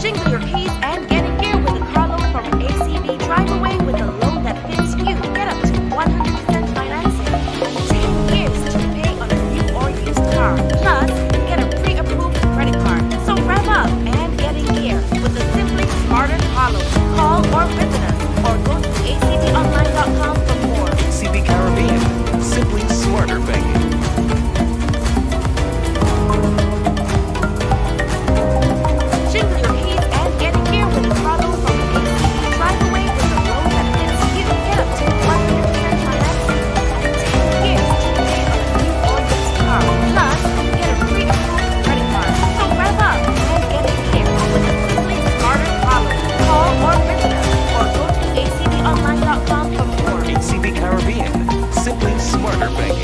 Jingle your keys and get in gear with a car loan from ACB. Drive away with a loan that fits you. Get up to 100% financing and 10 years to pay on a new or used car. Plus, get a pre-approved credit card. So rev up and get in gear with a simply smarter car loan. Call or visit us or go to acbonline.com for more. ACB Caribbean, simply smarter banking.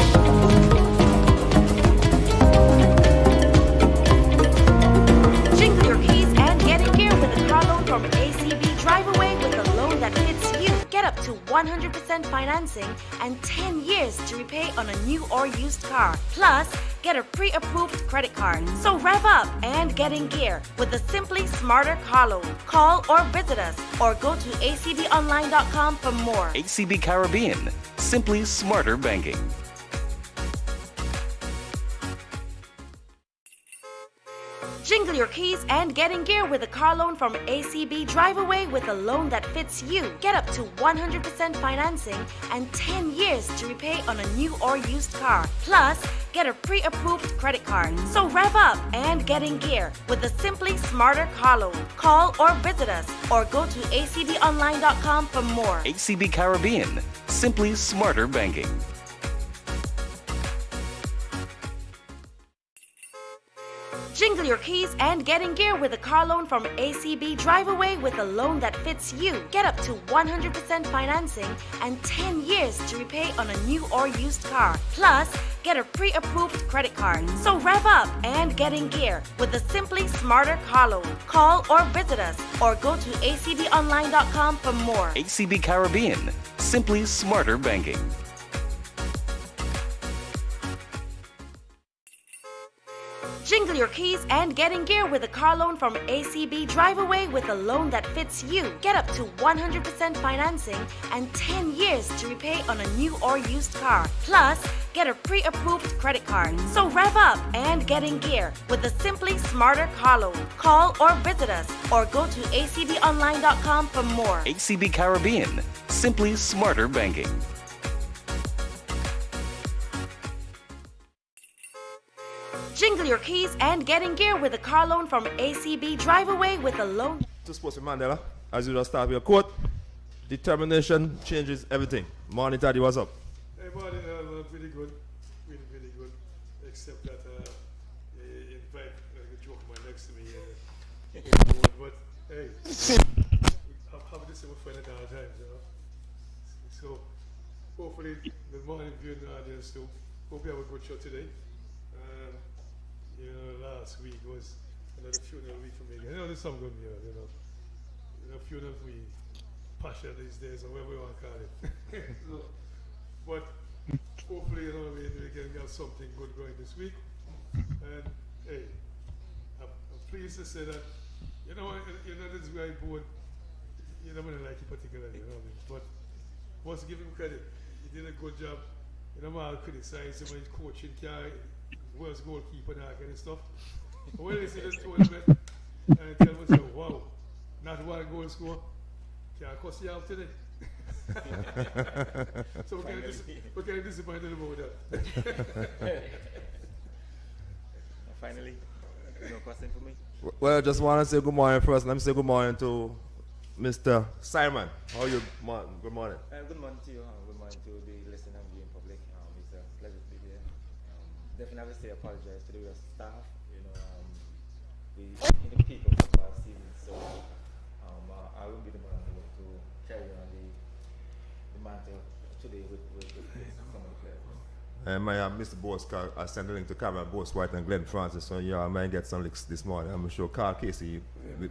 Jingle your keys and get in gear with a car loan from ACB. Drive away with a loan that fits you. Get up to 100% financing and 10 years to pay on a new or used car. Plus, get a pre-approved credit card. So rev up and get in gear with a simply smarter car loan. Call or visit us or go to acbonline.com for more. ACB Caribbean, simply smarter banking. Jingle your keys and get in gear with a car loan from ACB. Drive away with a loan that fits you. Get up to 100% financing and 10 years to repay on a new or used car. Plus, get a pre-approved credit card. So rev up and get in gear with a simply smarter car loan. Call or visit us or go to acbonline.com for more. ACB Caribbean, simply smarter banking. Jingle your keys and get in gear with a car loan from ACB. Drive away with a loan that fits you. Get up to 100% financing and 10 years to repay on a new or used car. Plus, get a pre-approved credit card. So rev up and get in gear with a simply smarter car loan. Call or visit us or go to acbonline.com for more. ACB Caribbean, simply smarter banking. Jingle your keys and get in gear with a car loan from ACB. Drive away with a loan that fits you. Get up to 100% financing and 10 years to repay on a new or used car. Plus, get a pre-approved credit card. So rev up and get in gear with a simply smarter car loan. Call or visit us or go to acbonline.com for more. ACB Caribbean, simply smarter banking. Jingle your keys and get in gear with a car loan from ACB. Drive away with a loan that fits you. Get up to 100% financing and 10 years to repay on a new or used car. Plus, get a pre-approved credit card. So rev up and get in gear with a simply smarter car loan. Call or visit us or go to acbonline.com for more. ACB Caribbean, simply smarter banking. Jingle your keys and get in gear with a car loan from ACB. Drive away with a loan. To sports with Mandela, as you just start with your quote, determination changes everything. Morning, Daddy, what's up? Hey, morning, really good, really good. Except that in fact, a joke man next to me. But hey, I'm having the same fun at all times, you know. So hopefully the morning viewing audience too. Hope you have a good show today. You know, last week was another funeral week for me. You know, there's some good news, you know. Funerals we passion these days, or whatever you want to call it. So, but hopefully, you know, we can get something good going this week. And hey, I'm pleased to say that, you know, this guy board, you don't really like it particularly, you know what I mean? But must give him credit. He did a good job. You know, I'll criticize him when he's coaching, worst goalkeeper and that kind of stuff. But when they see this tournament and tell myself, wow, not one goal score, can I cost you out today? So we're kind of disappointed about that. Finally, no question for me. Well, I just want to say good morning first. Let me say good morning to Mr. Simon. How are you? Good morning. Good morning to you. Good morning to the listener and viewing public. It's a pleasure to be here. Definitely say apologize to the staff. You know, the peak of football season, so I will be the man to carry on the mantle today with some of the players. Mr. Boss I sent a link to Cameron Boss White and Glenn Francis, so yeah, I might get some links this morning. I'm sure Carl Casey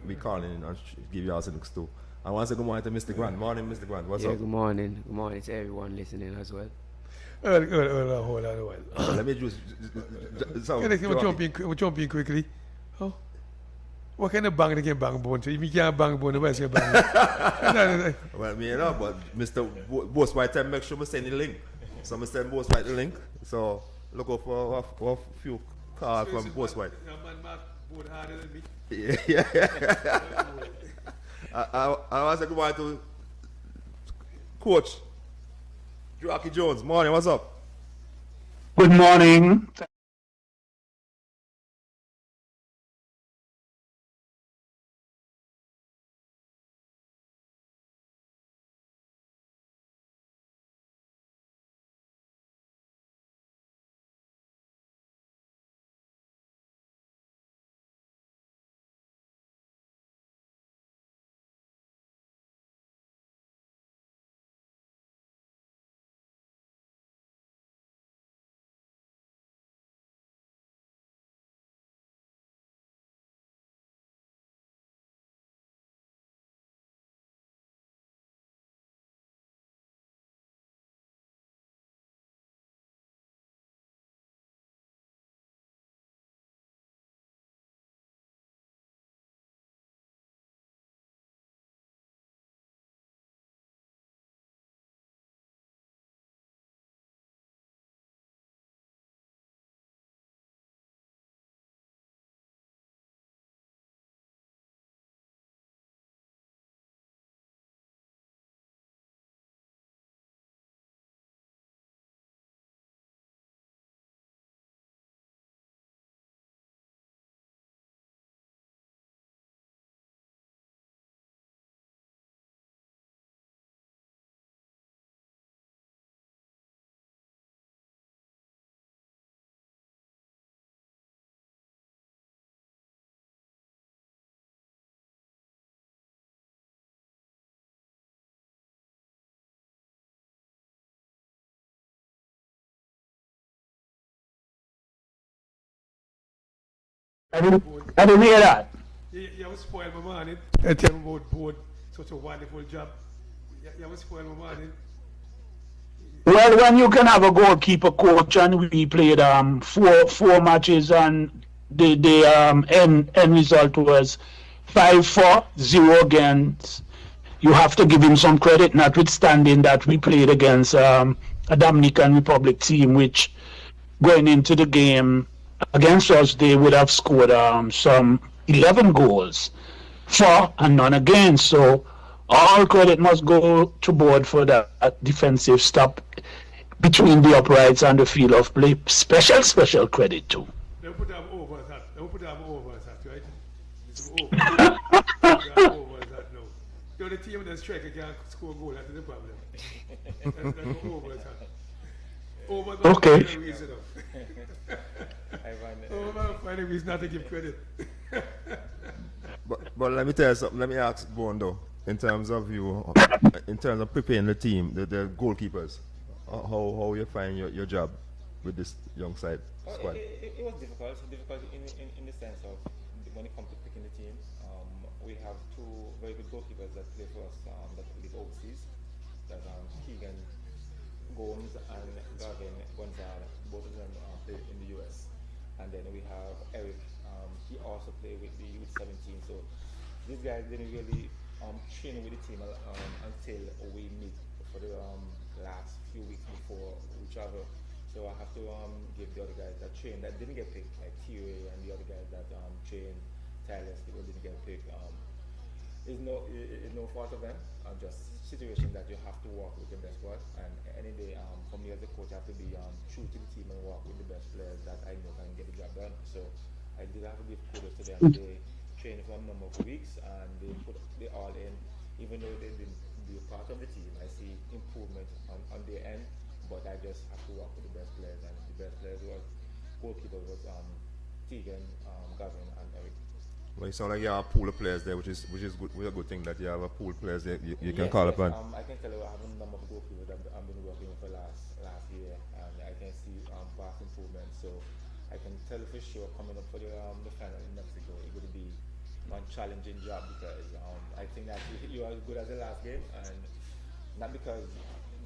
we calling and give you all some links too. I want to say good morning to Mr. Grant. Morning, Mr. Grant. What's up? Good morning. Good morning to everyone listening as well. Hold on a while. Let me just we'll jump in quickly. Oh, what kind of bang they can bang bone? So if you can't bang bone, where's your bang? Well, me, you know, but Mr. Boss White, I make sure I send the link. So I send Boss White the link. So look out for a few calls from Boss White. Your man Mark board harder than me. Yeah. I want to say good morning to Coach Jockey Jones. Morning, what's up? Good morning. I didn't hear that. You have spoiled my morning. I tell him about board, such a wonderful job. You have spoiled my morning. Well, when you can have a goalkeeper coach, and we played four matches, and the end result was 5-4, 0 against. You have to give him some credit, notwithstanding that we played against a Dominican Republic team, which going into the game against us, they would have scored some 11 goals, 4 and none against. So all credit must go to board for that defensive stop between the uprights and the field of play. Special credit too. Don't put them over that. Don't put them over that, right? It's over. Put them over that, no. You're the team that striker can't score a goal. That's the problem. That's over that. Over the Okay. reason of. Over find a reason not to give credit. But let me tell you something. Let me ask Bondo, in terms of preparing the team, the goalkeepers, how you find your job with this young side squad? It was difficult in the sense of when it comes to picking the team. We have two very good goalkeepers that play for us that live overseas. That Keegan Gomes and Gavin Gonzalez, both of them play in the US. And then we have Eric, he also played with the youth 17. So these guys didn't really train with the team until we meet for the last few weeks before we travel. So I have to give the other guys that train that didn't get picked, like Thierry and the other guys that train Tyler still didn't get picked. It's no fault of them. Just situation that you have to work with the best squad. And any day, for me as a coach, I have to be true to the team and work with the best players that I know can get the job done. So I did have to give kudos to them. They trained for a number of weeks and they put the all in. Even though they didn't be a part of the team, I see improvement on their end. But I just have to work with the best players, and the best players was goalkeeper was Tegan, Gavin, and Eric. Well, you sound like you have a pool of players there, which is good. A good thing that you have a pool of players that you can call upon. I can tell you I have a number of goalkeepers that I've been working with for last year, and I can see vast improvement. So I can tell you for sure, coming up for the final in Mexico, it's going to be one challenging job because I think that you are as good as the last game, and not because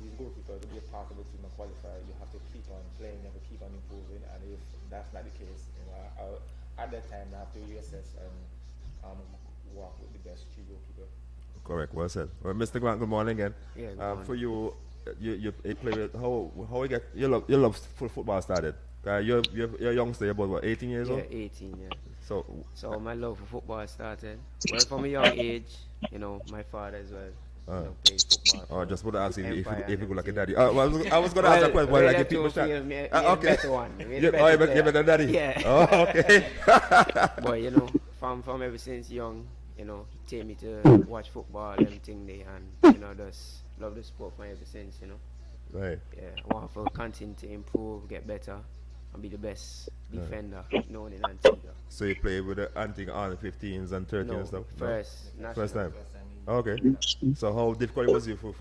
these goalkeepers will be a part of the team and qualify. You have to keep on playing, you have to keep on improving, and if that's not the case, at that time I have to reassess and work with the best three goalkeeper. Correct. Well said. Well, Mr. Grant, good morning again. Yeah, good morning. For you, you play with how you get your love for football started. You're a youngster. You're about what, 18 years Yeah, old. 18, yeah. So So my love for football started, well, from a young age, my father as well, played football I for just want to ask Empire if you and go like a everything. daddy. I was going to ask that question. Well, well, like that give people two shot. feel me Okay. the better one. Me the You better better player. than daddy. Yeah. Oh, okay. But from ever since young, he take me to watch football, everything there, and just love the sport from ever since. Right. Yeah, I want to continue to improve, get better, and be the best defender known in Antigua. So you play with the Antigua on 15s and 13s No, and stuff? first, No? national. First time. First time Okay. So how difficult was it for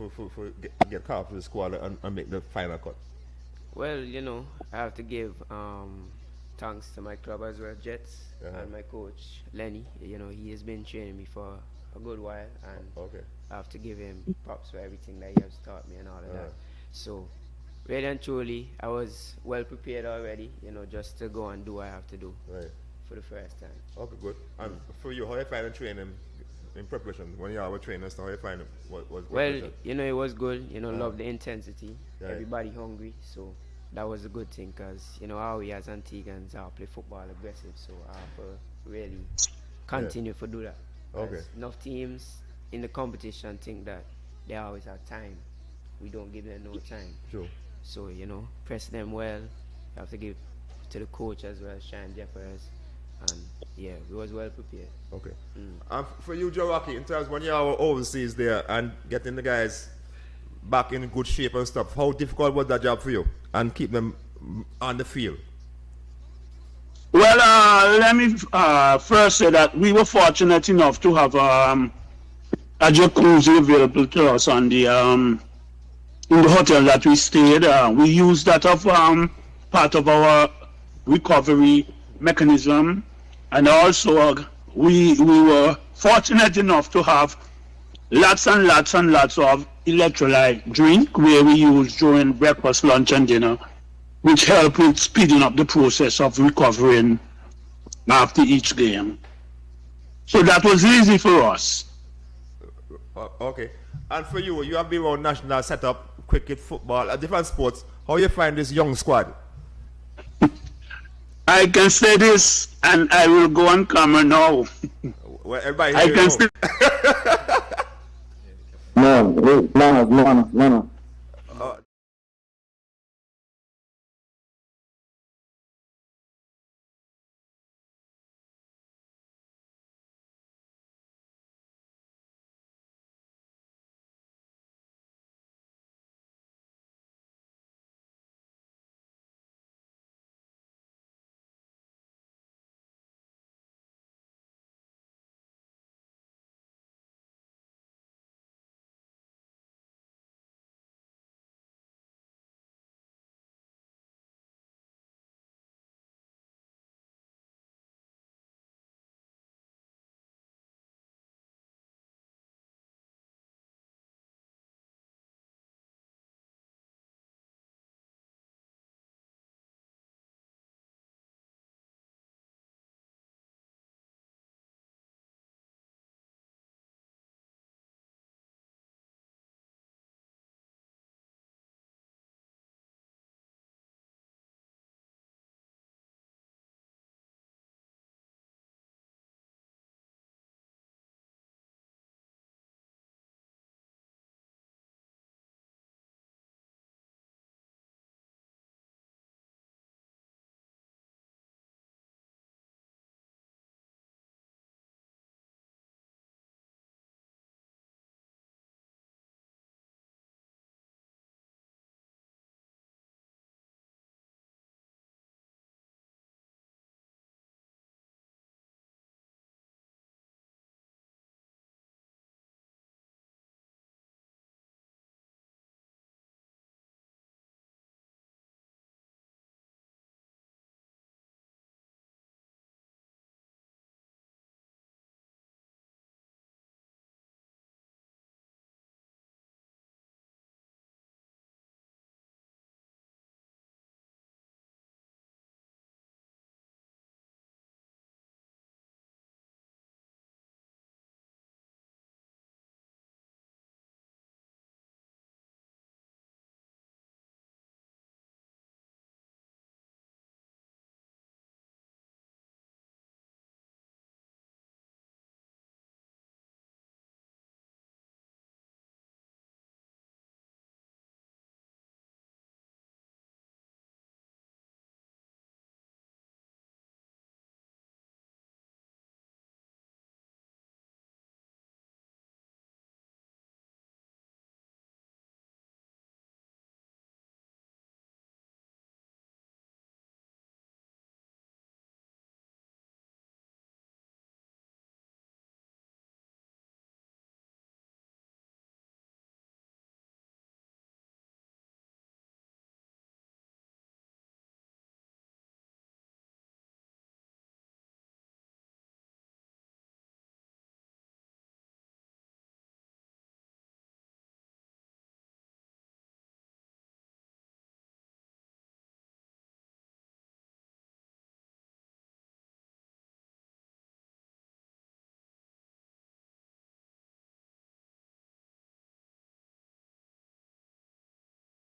get caught up to the squad and make the final cut? Well, I have to give thanks to my club as well, Jets, and my coach Lenny. He has been training me for a good while, and Okay. I have to give him props for everything that he has taught me and all of that. So, really and truly, I was well prepared already. Just to go and do what I have to do Right. for the first time. Okay, good. And for you, how you find the training in preparation? When you are training, so how you find it? What Well, preparation? it was good. Love the intensity. Yeah. Everybody hungry, so that was a good thing. Cause how we as Antiguans play football aggressive, so I have to really continue to do that. 'Cause Okay. enough teams in the competition think that they always have time. We don't give them no time. Sure. So press them well. You have to give to the coach as well, Shine Jeffers, and yeah, we was well prepared. Okay. For you, Joe Rocky, in terms when you are overseas there and getting the guys back in good shape and stuff, how difficult was that job for you? And keep them on the field? Well, let me first say that we were fortunate enough to have a jacuzzi available to us on the in the hotel that we stayed. We used that of part of our recovery mechanism, and also we were fortunate enough to have lots and lots and lots of electrolyte drink where we use during breakfast, lunch, and dinner, which help with speeding up the process of recovering after each game. So that was easy for us. Okay. And for you, you have been on national setup, cricket, football, different sports. How you find this young squad? I can say this, and I will go on camera now. Well, everybody I here can know. say, No, wait, no.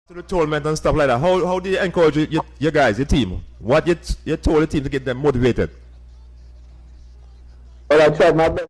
To the tournament and stuff like that. How do you encourage your guys, your team? What you told the team to get them motivated? Well, I tried my best.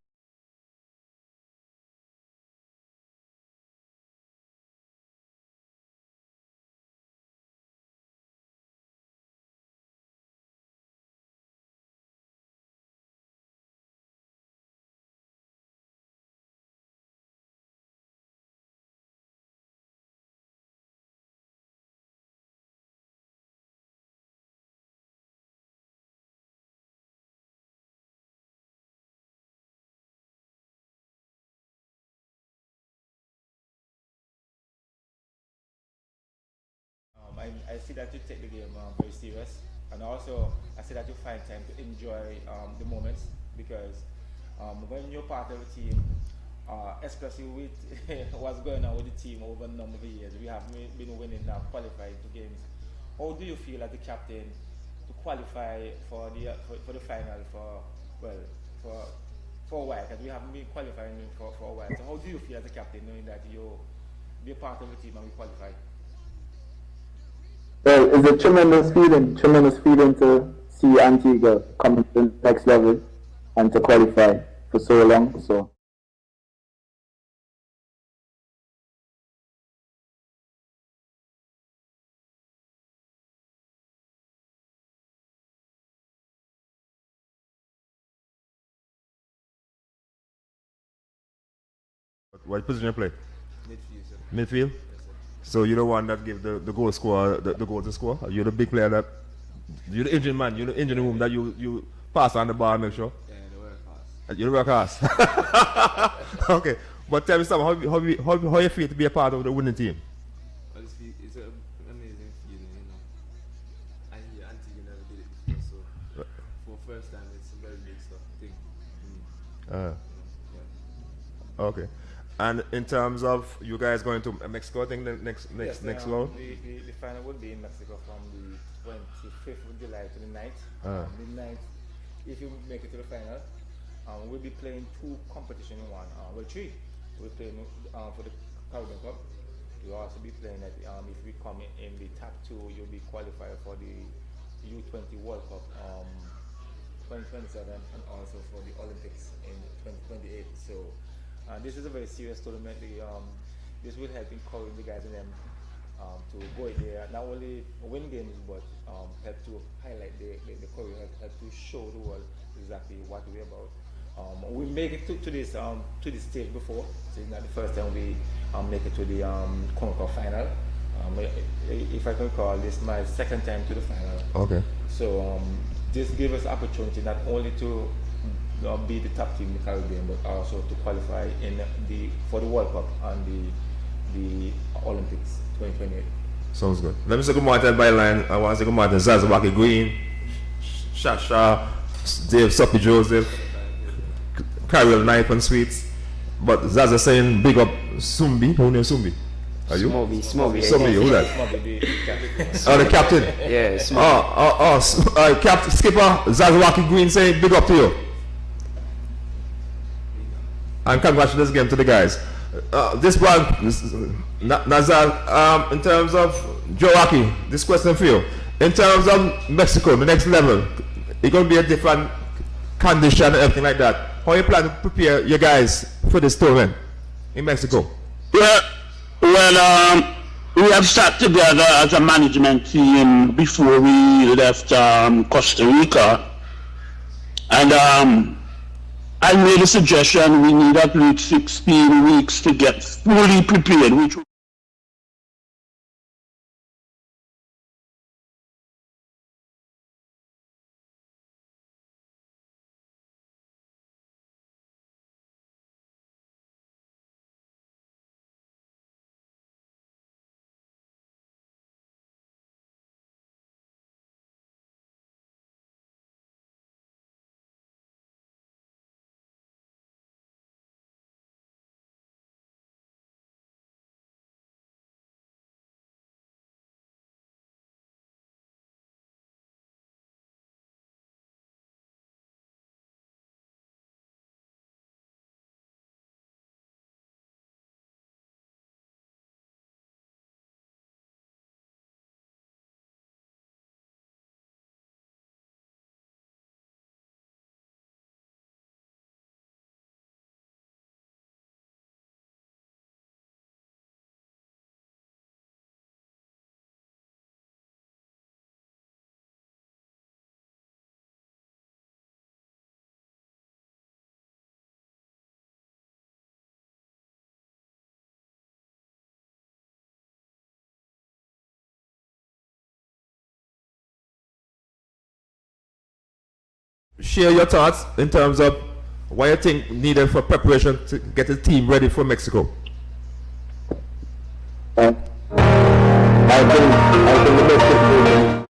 I see that you take the game very serious, and also I see that you find time to enjoy the moments because when you're part of a team, especially with what's going on with the team over a number of years, we have been winning now, qualifying to games. How do you feel as the captain to qualify for for the final for a while? Because we haven't been qualifying for a while. So how do you feel as a captain knowing that you be a part of the team and we qualify? Well, it's a tremendous feeling to see Antigua come to the next level and to qualify for so long. So. What position you play? Midfield, sir. Midfield? So you're the one that give the goal scorer the goal to score? You're the big player that you're the engine man, you're the engine room that you pass on the ball and make sure? Yeah, the work fast. You the work hard. Okay. But tell me something, how you feel to be a part of the winning team? Well, it's an amazing feeling, you know. And here, Antigua never did it before, so for first time, it's a very big stuff thing. Uh, Yeah. okay. And in terms of you guys going to Mexico, I think the next Yes, round? the final will be in Mexico from the 25th of July to the 9th. The 9th, if you make it to the final, we'll be playing two competitions in one. Three. We're playing for the Caribbean Cup. We'll also be playing at if we come in the top two, you'll be qualified for the U20 World Cup 2027 and also for the Olympics in 2028. So this is a very serious tournament. This will help encourage the guys in them to go in there, not only win games, but help to highlight the career, help to show the world exactly what we're about. We make it to this stage before, so it's not the first time we make it to the Concord final. If I can call this my second time to the final. Okay. So this gives us opportunity not only to be the top team in the Caribbean, but also to qualify for the World Cup and the Olympics 2028. Sounds good. Let me say good morning to the byline. I want to say good morning to Zazawaki Green, Shasha, Dave Soppy Joseph, Carol Knife and Sweets. But Zaza saying big up Sumbi. Who named Sumbi? Are you? Smobby. Sumbi, who that? Oh, the captain. Yeah, Smobby. Captain Skipper Zazawaki Green saying big up to you. And congratulations again to the guys. This one, Nazar, in terms of Joe Aki, this question for you. In terms of Mexico, the next level, it's going to be a different condition and everything like that. How you plan to prepare your guys for this tournament in Mexico? Well, we have sat together as a management team before we left Costa Rica, and I made a suggestion we need at least 16 weeks to get fully prepared, which share your thoughts in terms of what you think needed for preparation to get the team ready for Mexico. I think the best thing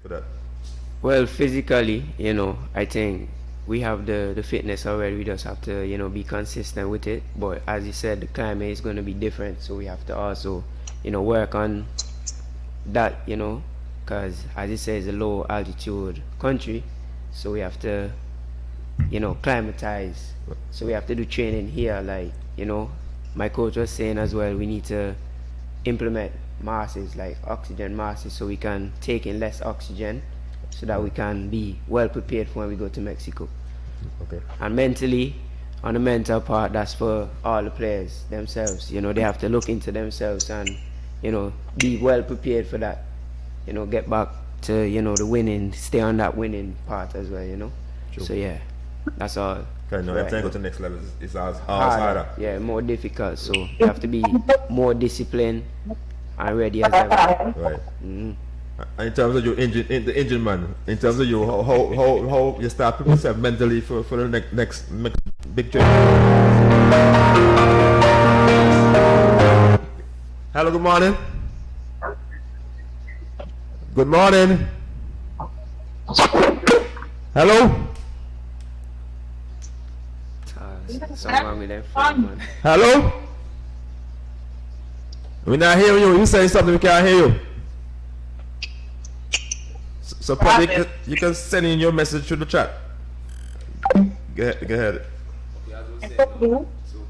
For that. Well, physically, I think we have the fitness already. We just have to, be consistent with it. But as you said, the climate is going to be different, so we have to also, work on that, because as you said, it's a low altitude country, so we have to, climatize. So we have to do training here, like, my coach was saying as well, we need to implement masses, like oxygen masses, so we can take in less oxygen so that we can be well prepared for when we go to Mexico. Okay. And mentally, on the mental part, that's for all the players themselves. They have to look into themselves and, be well prepared for that. Get back to, the winning, stay on that winning part as well, Sure. So yeah, that's all. Okay, no, Right. I think go to the next level is harder. Yeah, more difficult. So you have to be more disciplined and ready as ever. Right. Mm-hmm. In terms of your the engine man, in terms of you, how you start preparing yourself mentally for the next big trip. Hello, good morning. Good morning. Hello. Something wrong with them phone, man. Hello. We're not hearing you. You saying something, we can't hear you. So probably you can send in your message through the chat. Go ahead. Okay, as I was saying, so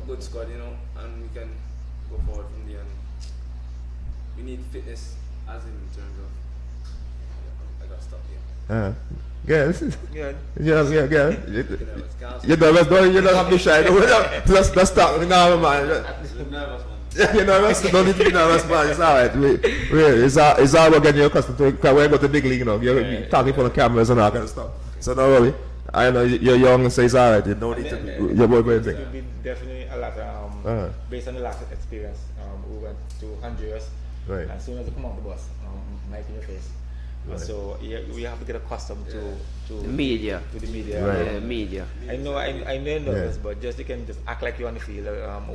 good squad, and we can go forward from there. And we need fitness, as in terms of. I got to stop here. Good. Good. Yeah. You don't have to be shy. Let's stop. No, man. Nervous, man. You nervous? Don't need to be nervous, man. It's alright. It's all about getting you accustomed to it. Because when you go to the big league, you're talking for the cameras and all kind of stuff. So don't worry. I know you're young, so it's alright. You don't need to be. You're boy, It will be definitely a lot, based on the last experience. We went to Honduras. Right. As soon as you come off the bus, mic in your face. Right. So we have to get accustomed to The media. To the media. Right. Yeah, media. I know I'm nervous, but you can just act like you're on the field,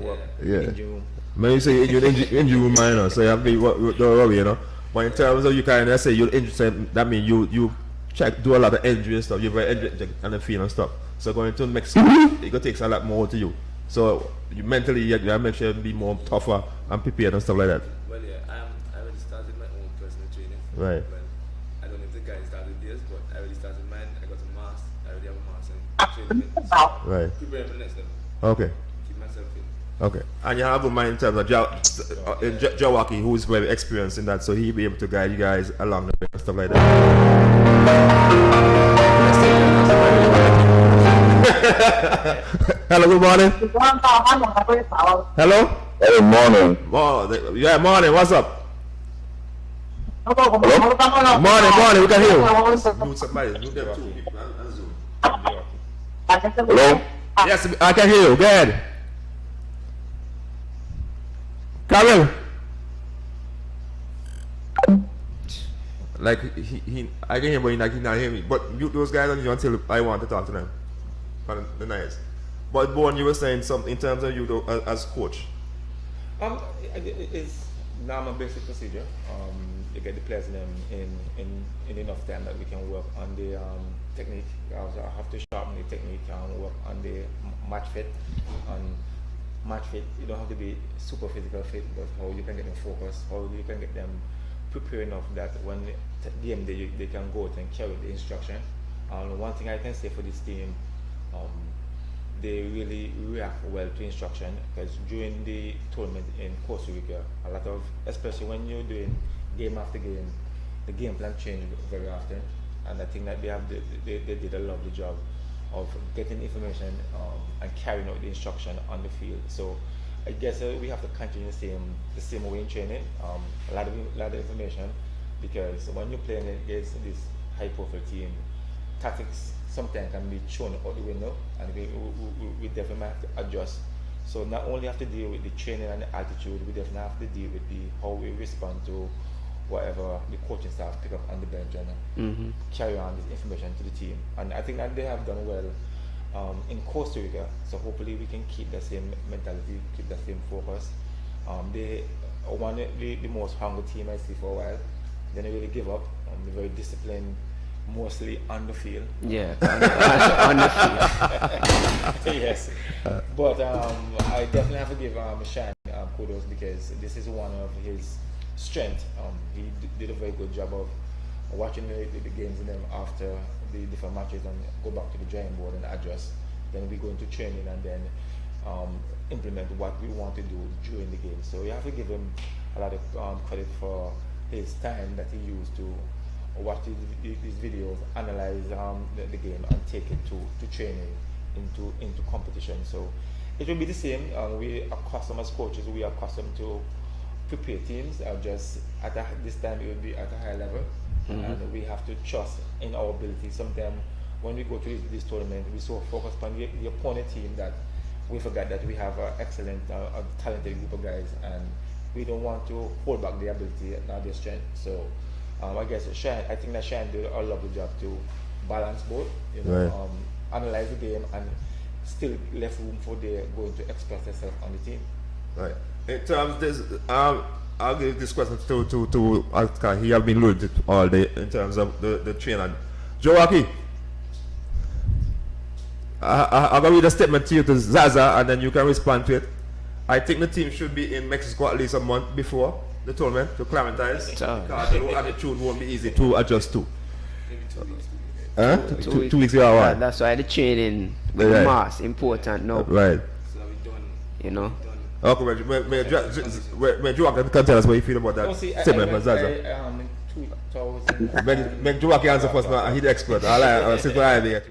work Yeah. in June. Man, you say you're injury minor, so you have to be don't worry, But in terms of you kind of say you're injured, that means you do a lot of injury and stuff. You're very injured and the field and stuff. So going to Mexico, it gonna take a lot more to you. So you mentally you have to make sure you be more tougher and prepared and stuff like that. Well, yeah, I already started my own personal training. Right. Well, I don't know if the guys started theirs, but I already started mine. I got a mask. I already have a mask and training. So Right. prepare for the next level. Okay. Keep myself fit. Okay. And you have a mind in terms of Jawaki, who is very experienced in that, so he'll be able to guide you guys along the way and stuff like that. Hello, good morning. Hello? Hey, morning. Yeah, morning, what's up? Morning, we can hear you. Mute somebody, mute them two people and Zoom. Hello? Yes, I can hear you, go ahead. Carol. Like I can hear, but he not hear me. But mute those guys until I want to talk to them. On the nights. But Bowen, you were saying something in terms of you though, as coach. It's normal basic procedure. To get the players in enough time that we can work on the technique. I have to sharpen the technique and work on the match fit. On match fit, you don't have to be super physical fit, but how you can get them focused, how you can get them prepared enough that when the game they can go out and carry the instruction. One thing I can say for this team, they really react well to instruction because during the tournament in Costa Rica, a lot of, especially when you're doing game after game, the game plan change very often, and I think that they did a lovely job of getting information and carrying out the instruction on the field. So I guess we have to continue the same way in training, a lot of information, because when you're playing against this high profile team, tactics sometimes can be thrown out the window, and we definitely have to adjust. So not only have to deal with the training and the attitude, we definitely have to deal with how we respond to whatever the coaching staff pick up on the bench and carry on this information to the team. And I think that they have done well in Costa Rica. So hopefully we can keep the same mentality, keep the same focus. They are one of the most hungry team I see for a while. They don't really give up. They're very disciplined, mostly on the field. Yeah, on the field. Yes. But I definitely have to give Shane kudos, because this is one of his strengths. He did a very good job of watching the games in them after the different matches and go back to the drawing board and adjust. Then we go into training and then implement what we want to do during the game. So you have to give him a lot of credit for his time that he used to watch these videos, analyze the game, and take it to training, into competition. So it will be the same. We are accustomed as coaches. We are accustomed to prepare teams. Just this time it will be at a high level, and we have to trust in our ability. Sometimes when we go to this tournament, we so focused on the opponent team that we forget that we have an excellent, talented group of guys, and we don't want to hold back their ability and their strength. So I guess I think that Shane did a lovely job to balance both, Right. Analyze the game and still left room for them going to express themselves on the team. Right. In terms of this, I'll give this question to Oscar. He have been loaded all day in terms of the trainer. Joaki, I'm going to read a statement to you to Zaza, and then you can respond to it. I think the team should be in Mexico at least a month before the tournament to acclimatize, because the attitude won't be easy to adjust to. Maybe 2 weeks. Huh? Two Two weeks ago. That's why the training with Right. mass important now. Right. So we done. You know. Done. Okay, may Joaki can tell us what you feel about that statement from Zaza. In 2000. Make Joaki answer first. Now he's the expert. I'll sit where I am.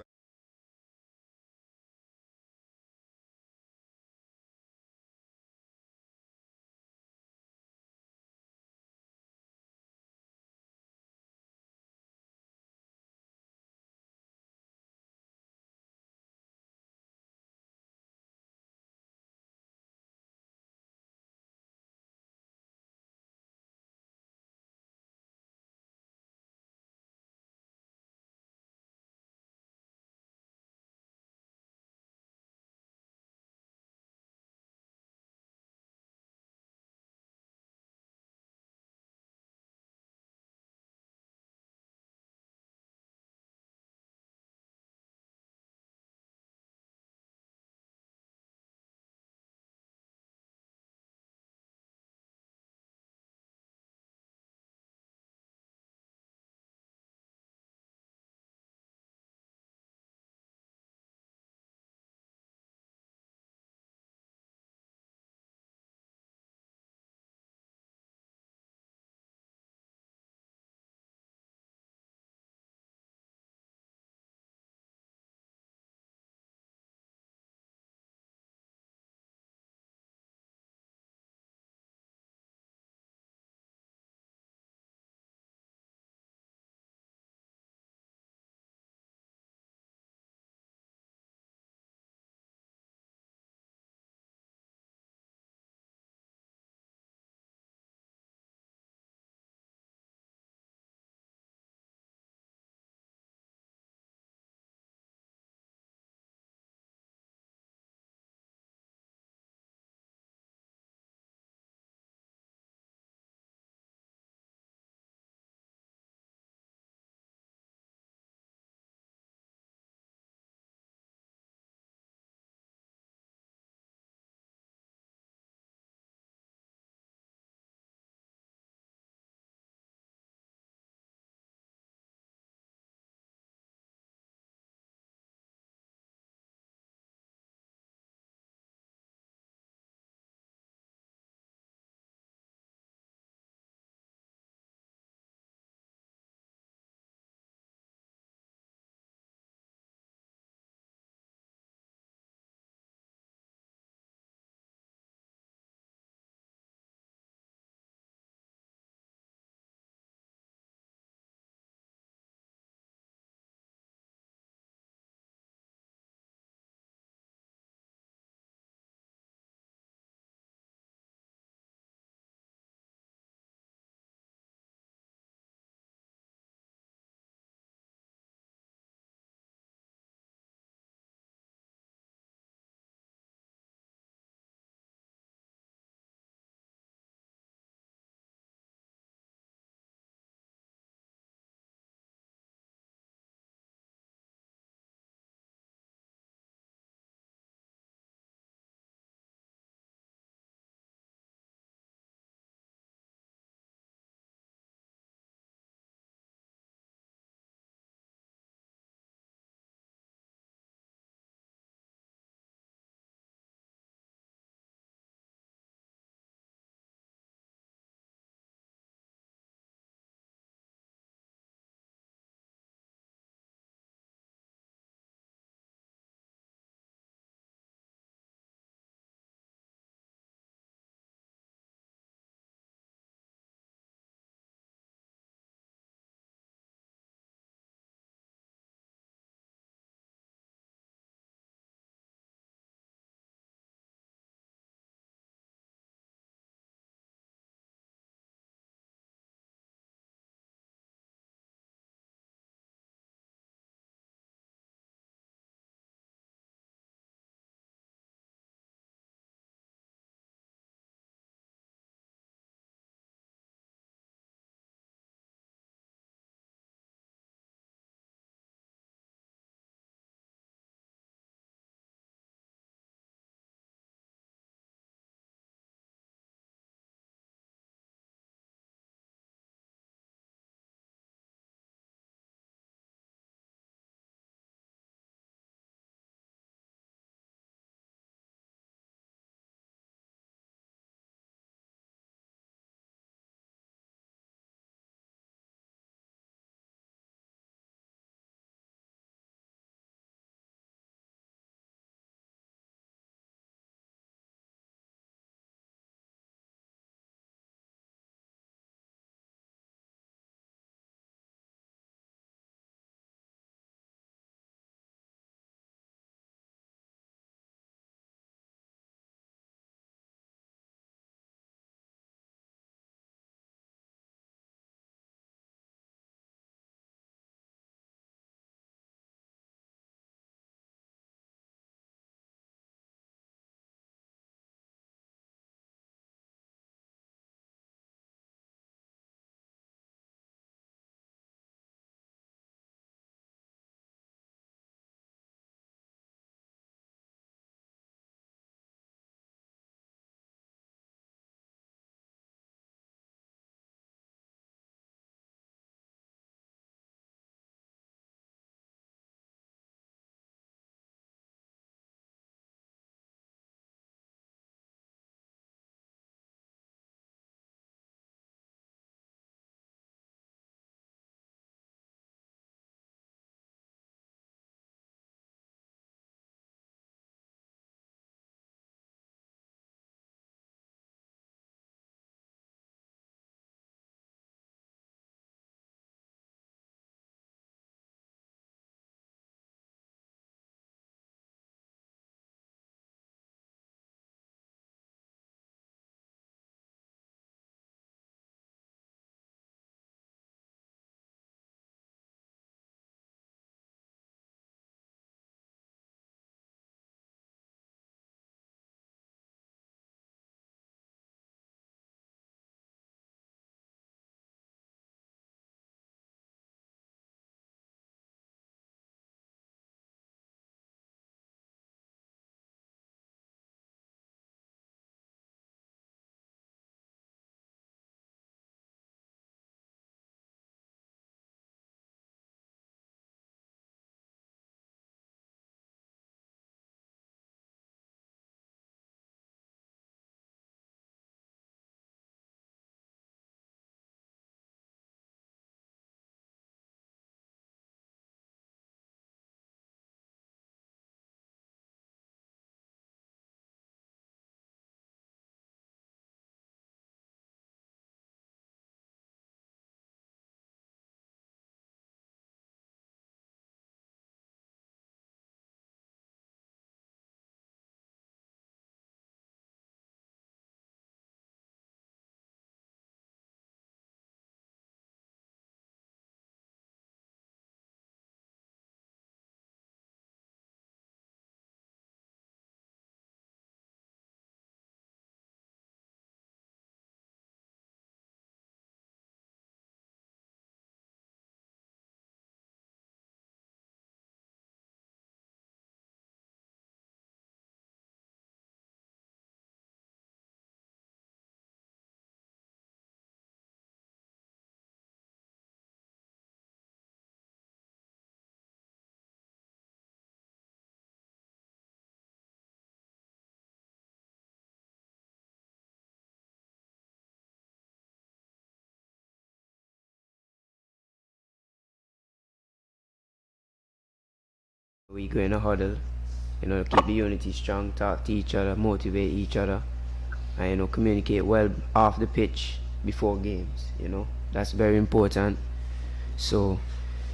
We go in a huddle, keep the unity strong, talk to each other, motivate each other, and communicate well off the pitch before games. That's very important. So,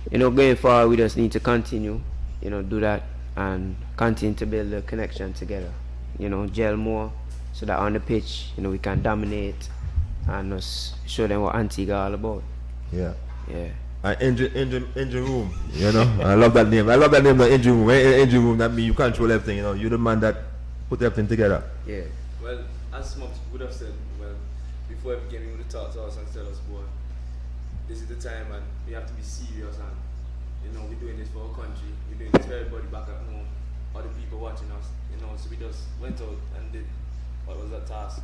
going forward, we just need to continue, do that and continue to build a connection together. Gel more so that on the pitch, we can dominate and just show them what Antigua all about. Yeah. Yeah. Engine room, I love that name. I love that name, the engine room. Engine room, that means you control everything, You're the man that put everything together. Yeah. Well, as Mom would have said, before every game, he would have talked to us and tell us, boy, this is the time and we have to be serious and, we're doing this for our country. We're doing this for everybody back at home, other people watching us, so we just went out and did what was that task,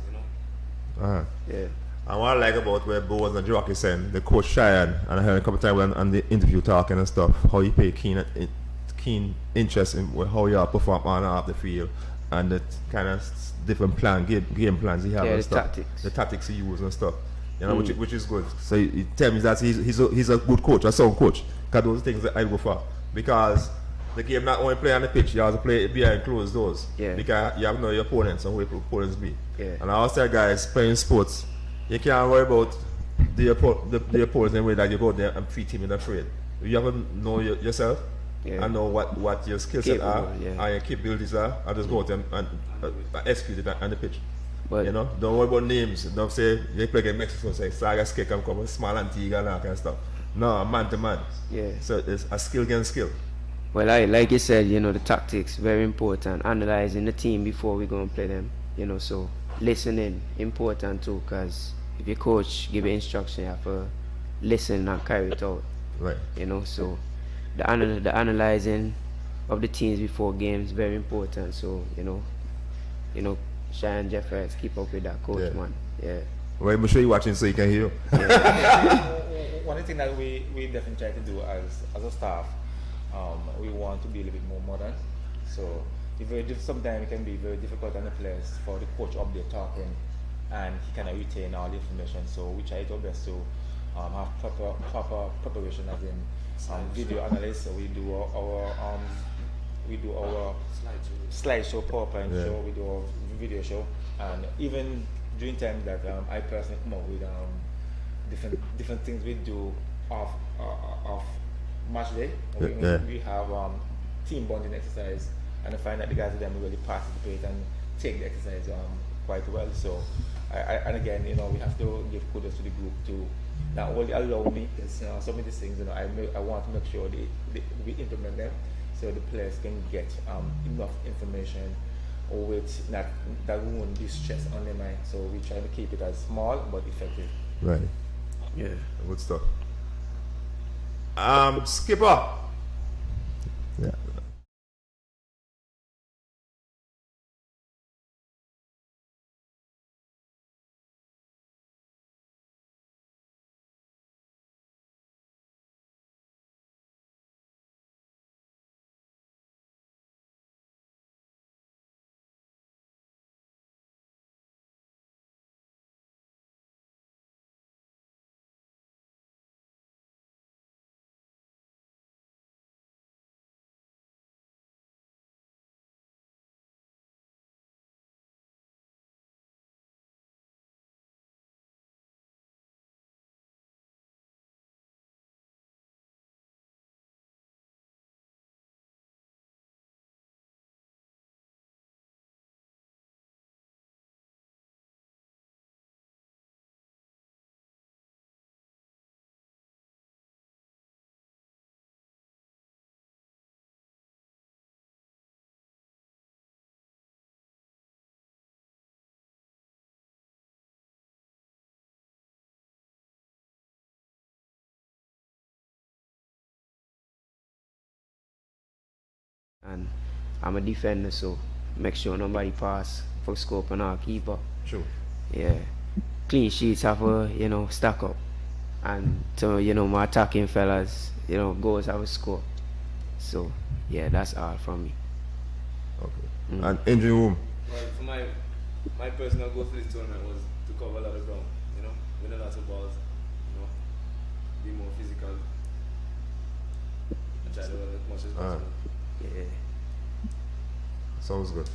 Uh-huh. Yeah. And what I like about where Bo was and Jockey saying, the coach Cheyenne, and I heard a couple of times on the interview talking and stuff, how he pay keen interest in how you perform on and off the field, and the kind of different game plans he have and stuff. Tactics. The tactics he uses and stuff. Which is good. So he tell me that he's a good coach, a sound coach. Because those things that I go for. Because the game not only play on the pitch, you have to play behind closed doors. Yeah. Because you have to know your opponents and who your opponents be. Yeah. And I always tell guys playing sports, you can't worry about the opponents in the way that you go there and treat him in a trade. You have to know yourself and know what your skill set are and your capabilities are, and just go out and execute it on the pitch. But don't worry about names. Don't say you play against Mexico, say Saga Skate can come, small Antigua and that kind of stuff. No, man to man. Yeah. So it's a skill against skill. Well, like you said, the tactics very important. Analyzing the team before we go and play them. So listening important too, because if your coach give you instruction, you have to listen and carry it out. Right. So the analyzing of the teams before games very important. So Cheyenne Jeffers, keep up with that, coach, man. Yeah. Well, I'm sure you're watching so you can hear. One thing that we definitely try to do as a staff, we want to be a little bit more modern. So sometimes it can be very difficult on the players for the coach up there talking, and he cannot retain all the information. So we try our best to have proper preparation, as in video analysis. So we do our slideshow, PowerPoint show, we do our video show, and even during times that I personally come up with different things we do off match day. We have team bonding exercise, and I find that the guys them really participate and take the exercise quite well. So and again, we have to give kudos to the group to not only allow me, because some of these things, I want to make sure we implement them so the players can get enough information with that won't be stress on their mind. So we try to keep it as small but effective. Right. Yeah. Good stuff. Skipper. Yeah. And I'm a defender, so make sure nobody pass for scope and our keeper. Sure. Yeah. Clean sheets have a, stack up. And to, my attacking fellas, goals have a score. So, yeah, that's all from me. Okay. And engine room. Well, for my personal goal for this tournament was to cover a lot of ground, win a lot of balls, be more physical, and try to run as much as possible. Yeah. Sounds good.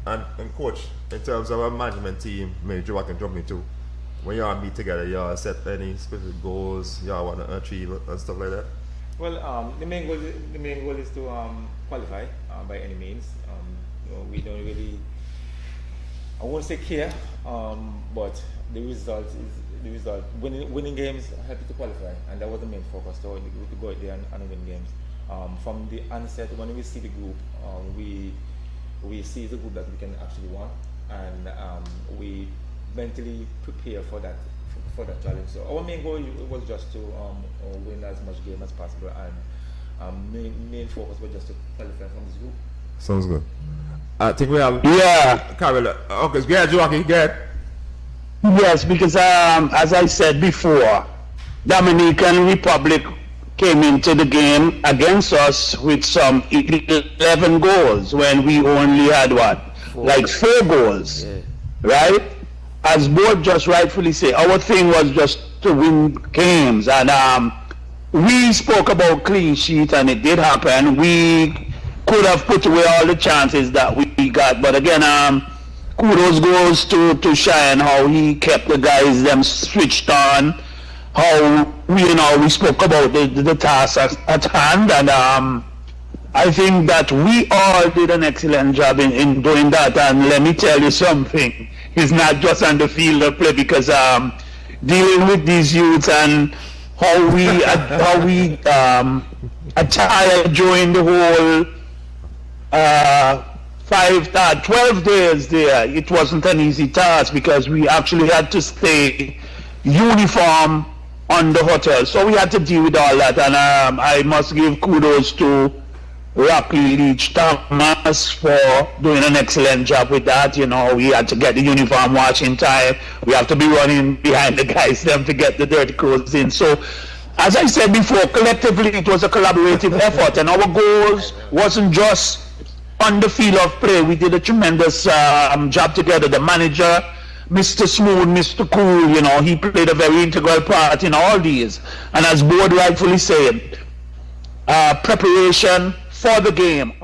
And coach, in terms of a management team, maybe Joe I can jump into. When y'all meet together, y'all set any specific goals y'all want to achieve and stuff like that? Well, the main goal is to qualify by any means. We don't really, I won't say care, but the result is the result. Winning games help you to qualify, and that was the main focus. So to go out there and win games. From the onset, when we see the group, we see the group that we can actually win, and we mentally prepare for that challenge. So our main goal was just to win as much game as possible, and main focus was just to qualify from this group. Sounds good. I think we have Yeah. Carol. Okay, get Joaquin, get. Yes, because as I said before, Dominican Republic came into the game against us with some 11 goals when we only had what? Like 4 goals, Yeah. right? As Board just rightfully say, our thing was just to win games, and we spoke about clean sheet, and it did happen. We could have put away all the chances that we got, but again, kudos goes to Shine, how he kept the guys them switched on, how we spoke about the task at hand, and I think that we all did an excellent job in doing that. And let me tell you something, it's not just on the field of play, because dealing with these youths and how we attire during the whole 12 days there, it wasn't an easy task, because we actually had to stay uniform on the hotel. So we had to deal with all that, and I must give kudos to Rocky Leach Thomas for doing an excellent job with that. We had to get the uniform wash in time. We have to be running behind the guys them to get the dirty clothes in. So, as I said before, collectively it was a collaborative effort, and our goals wasn't just on the field of play. We did a tremendous job together. The manager, Mr. Smooth, Mr. Cool, he played a very integral part in all these. And as Board rightfully said, preparation for the game.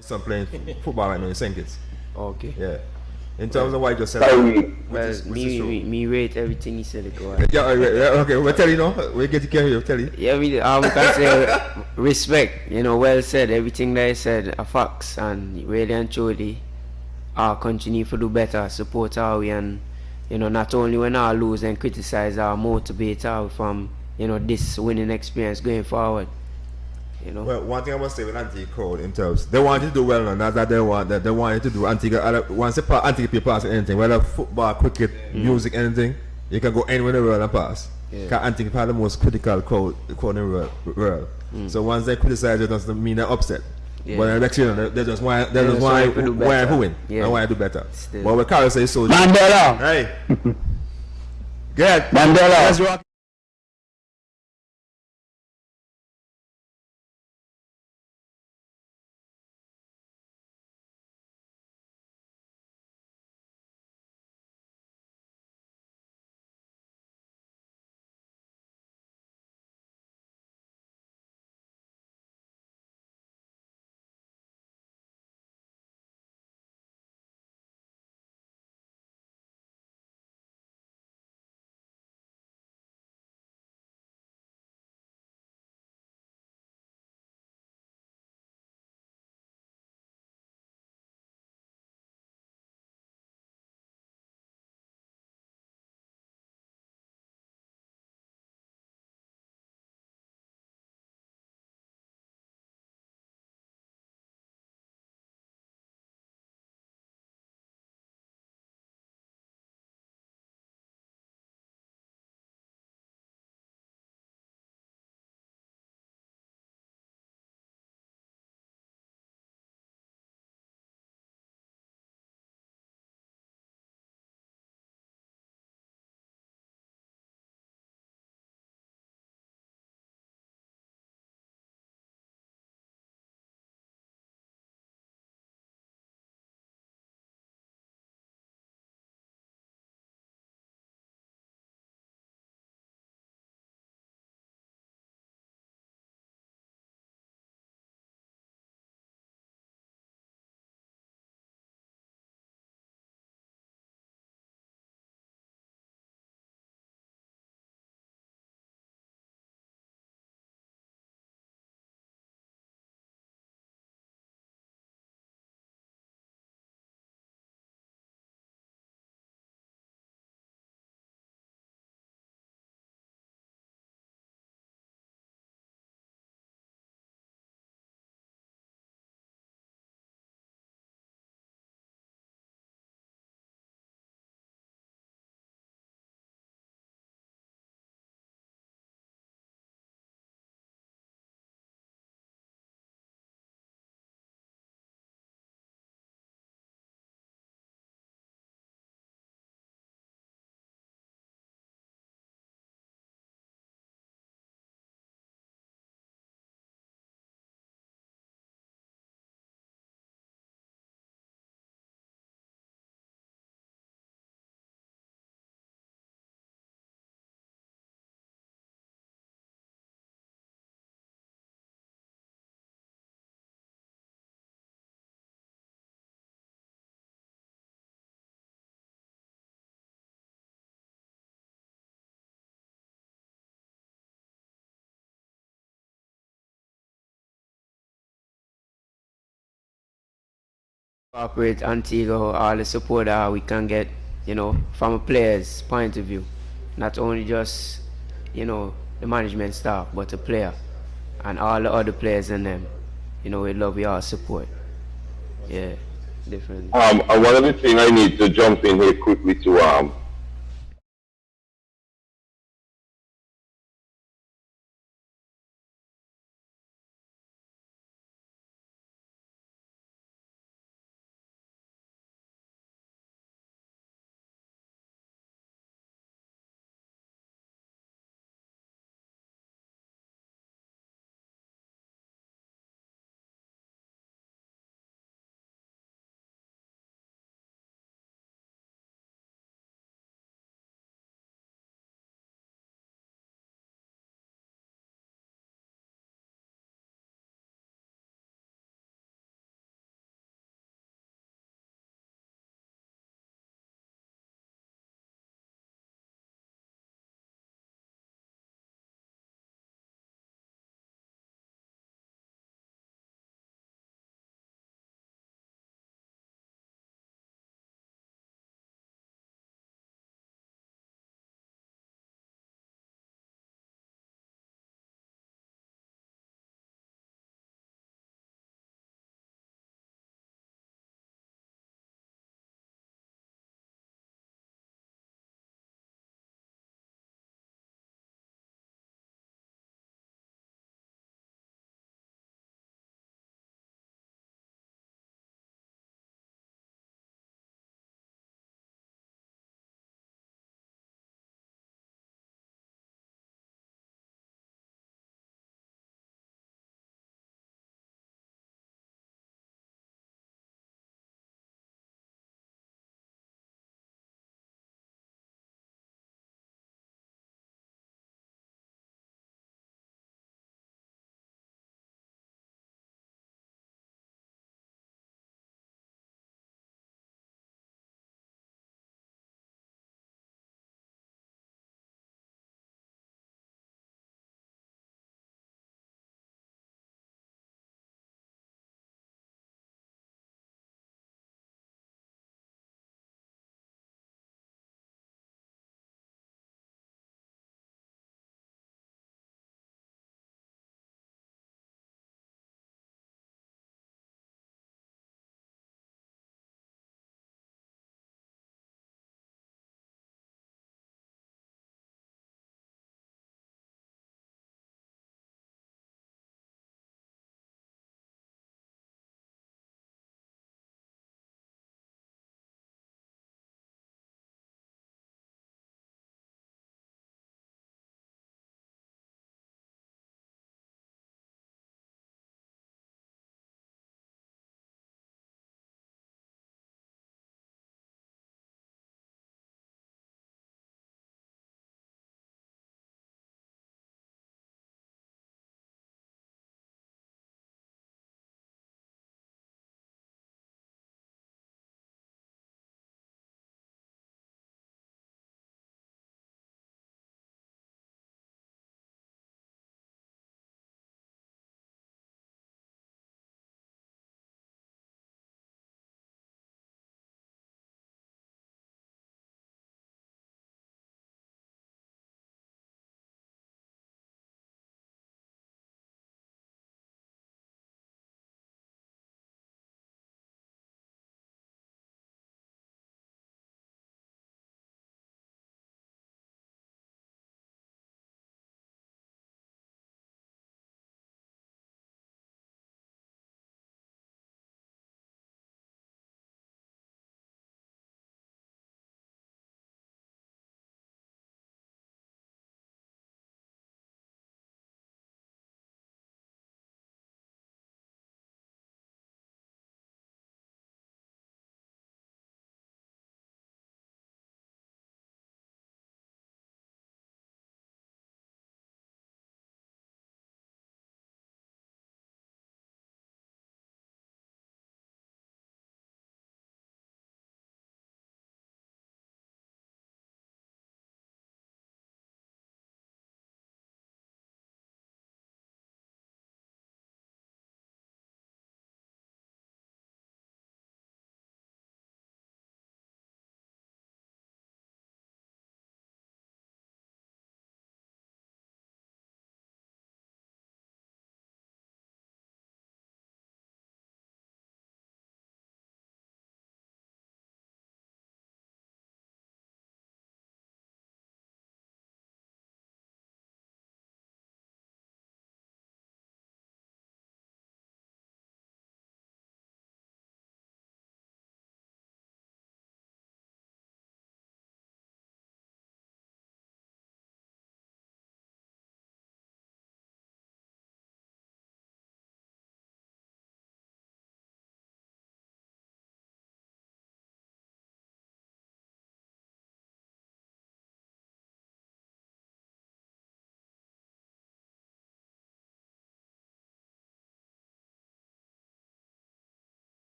Son playing football right now in St. Kitts. Okay. Yeah. In terms of what you just said, Sorry. Well, me rate everything he said. Go on. Yeah, okay, we'll tell you now. We'll get you carry you, tell you. Yeah, we can say respect. You know, well said. Everything that I said are facts, and really and truly, our country need to do better, support our way, and not only when I lose and criticize, our motivate our from this winning experience going forward. Well, one thing I must say with Antigua crowd in terms, they want you to do well now. That's that they want you to do Antigua. Once they pass Antigua people pass anything, whether football, cricket, music, anything, you can go anywhere in the world and pass. Because Antigua are the most critical crowd in the world. So once they criticize you, it doesn't mean they're upset. But the next year, they just want to win. Yeah. And want to do better. Still. But what Carol says so. Mandela. Hey. Good. Mandela. Let's rock. Corporate Antigua, all the support that we can get, from a player's point of view. Not only just, the management staff, but the player and all the other players in them. We love your support. Yeah, different. And one of the things I need to jump in here quickly to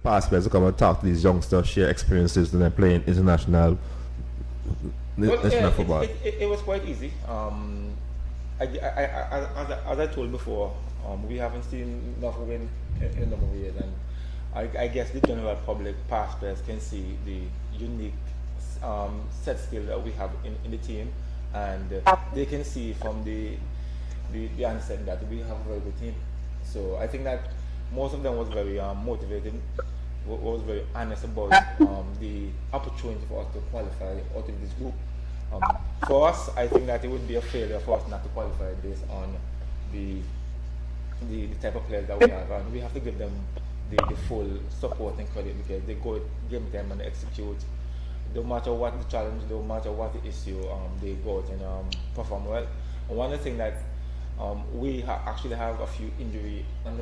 past players to come and talk to these youngsters, share experiences, and then playing international football? It was quite easy. As I told before, we haven't seen enough win in a number of years, and I guess the general public, past players, can see the unique set skill that we have in the team, and they can see from the onset that we have a very good team. So I think that most of them was very motivated, was very honest about the opportunity for us to qualify out of this group. For us, I think that it would be a failure for us not to qualify based on the type of players that we have, and we have to give them the full support and credit because they go game time and execute. No matter what the challenge, no matter what the issue, they go out and perform well. And one of the things that we actually have a few injury on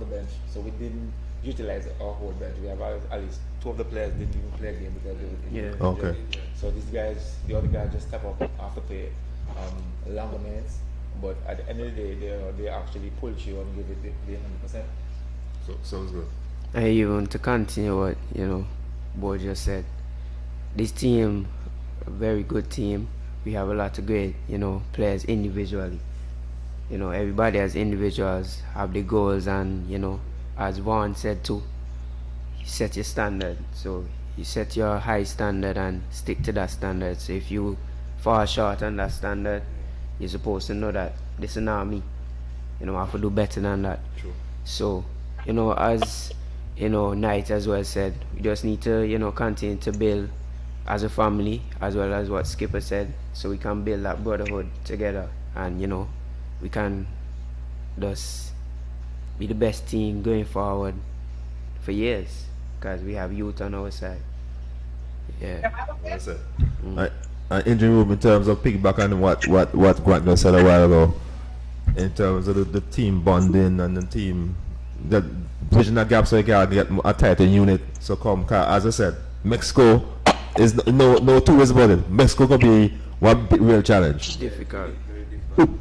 the bench, so we didn't utilize our whole bench. We have at least 2 of the players didn't even play a game because they were injured. Okay. So these guys, the other guys just step up after play longer minutes, but at the end of the day, they actually pull you and give it the 100%. So sounds good. And even to continue what Bo just said, this team, a very good team. We have a lot of great players individually. Everybody as individuals have the goals, and as Vaughn said too, you set your standard. So you set your high standard and stick to that standard. So if you fall short on that standard, you're supposed to know that this is not me. I have to do better than that. True. So as Knight as well said, we just need to continue to build as a family, as well as what Skipper said, so we can build that brotherhood together, and we can just be the best team going forward for years, because we have youth on our side. Yeah. That's it. Injury room, in terms of piggyback on what Grant just said a while ago, in terms of the team bonding and the team, the bridging that gap so you can get a tighter unit. So as I said, Mexico is no two ways about it. Mexico could be one big real challenge. Difficult. Very difficult.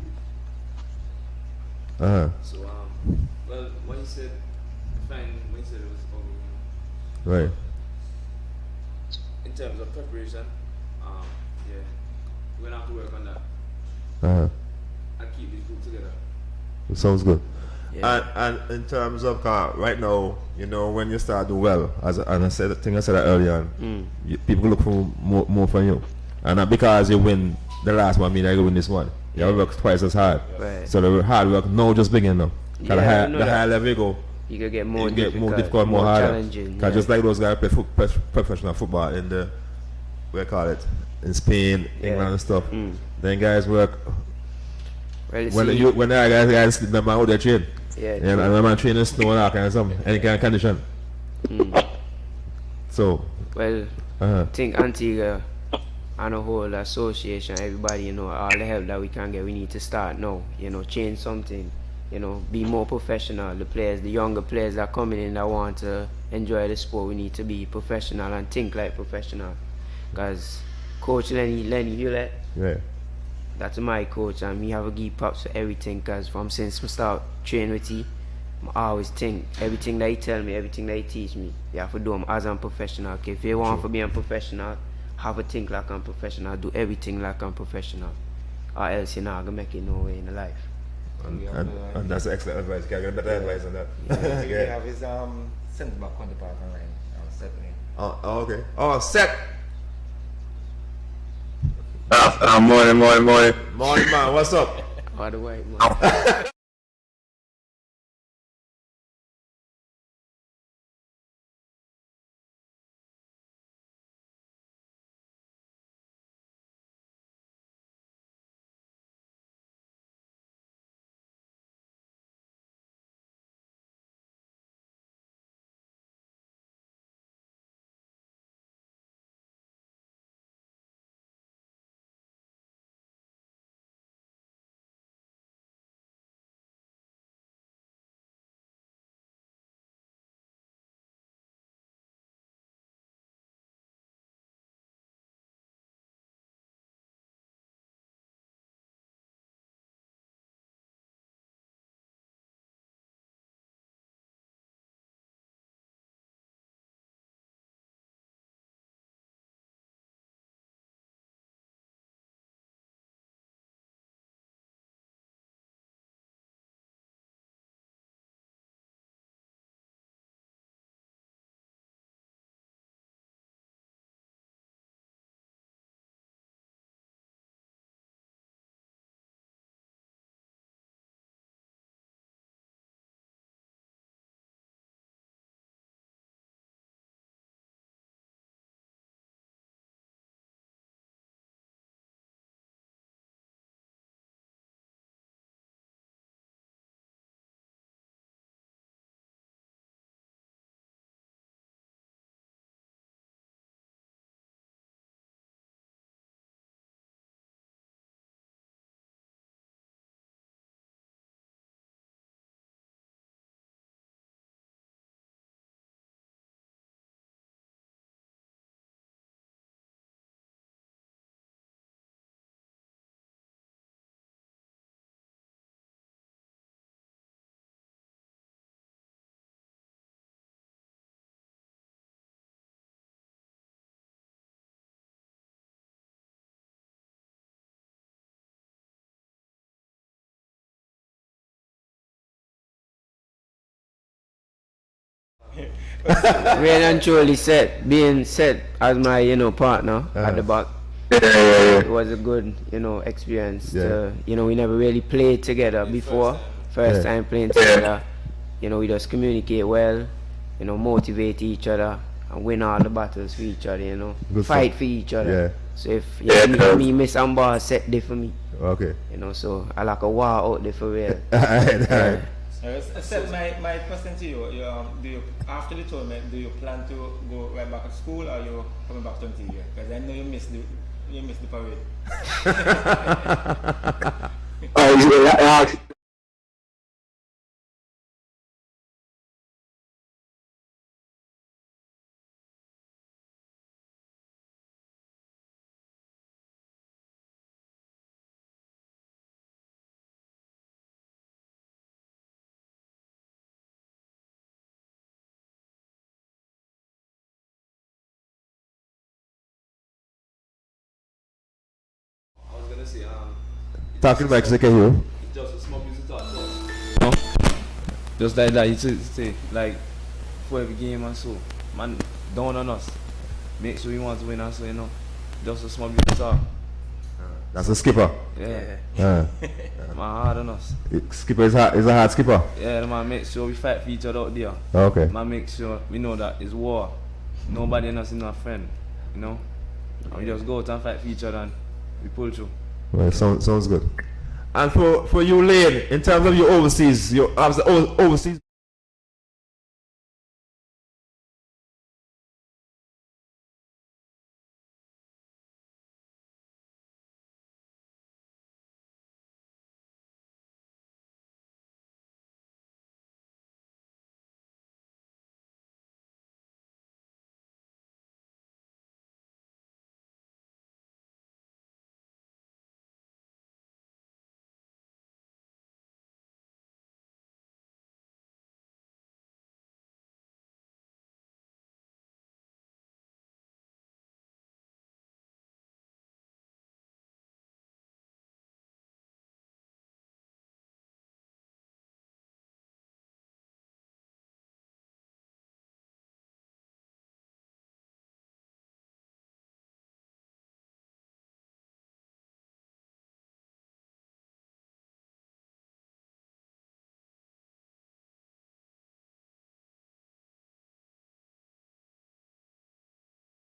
Uh-huh. So, well, when you said, when you said it was Right. in terms of preparation, yeah, we're gonna have to work on that Uh-huh. and keep this group together. Sounds good. Yeah. And in terms of right now, when you start doing well, and I said that earlier on, people look for more from you, and not because you win the last one, mean you win this one. You have to work twice as hard. Right. So the hard work now just begin now. Yeah, the I know higher that. level you go, You can get more you get difficult, more difficult, more harder. challenging. Because just like those guys play professional football in the, in Spain, England and stuff. Then guys work. Well, you When see, the guys sleep, them out there train. yeah, And I'm not training snow and all kind of something, any kind of condition. So, well, uh-huh. I think Antigua and the whole association, everybody, all the help that we can get, we need to start now, change something, be more professional. The players, the younger players that are coming in that want to enjoy the sport, we need to be professional and think like professional. Because Coach Lenny Hewlett, Yeah. that's my coach, and me have a give props for everything, because since I start training with him, I always think everything that he tell me, everything that he teach me, you have to do them as a professional. Okay, if you want to be a professional, have a think like I'm professional, do everything like I'm professional, or else you're not gonna make it no way in life. And that's excellent advice. Can I get better advice on that? We have his centre back counterpart online, Stephanie. Oh, okay. Oh, set. Morning. Morning, man. What's up? All the white man. Really and truly being set as my, partner at the back. It was a good, experience. Yeah. We never really played together before. First time playing together. We just communicate well, motivate each other and win all the battles for each other, Good fight stuff. for each other. Yeah. So if me miss some ball set there for me. Okay. So I like a war out there for real. Alright. Seth, my question to you, do you, after the tournament, do you plan to go right back to school or you coming back to Antigua? Because I know you missed the parade. I was gonna say, Talking back to you. just a small piece of thought. No? Just like that, you say, like, for every game and so, man, down on us. Make sure you want to win and so, just a small piece of thought. That's a skipper. Yeah. Yeah. Man, hard on us. Skipper is a hard skipper. Yeah, man, make sure we fight for each other out there. Okay. Man, make sure we know that it's war. Nobody in us is not friend, And we just go out and fight for each other and we pull through. Well, sounds good. And for you, Lane, in terms of your overseas, overseas.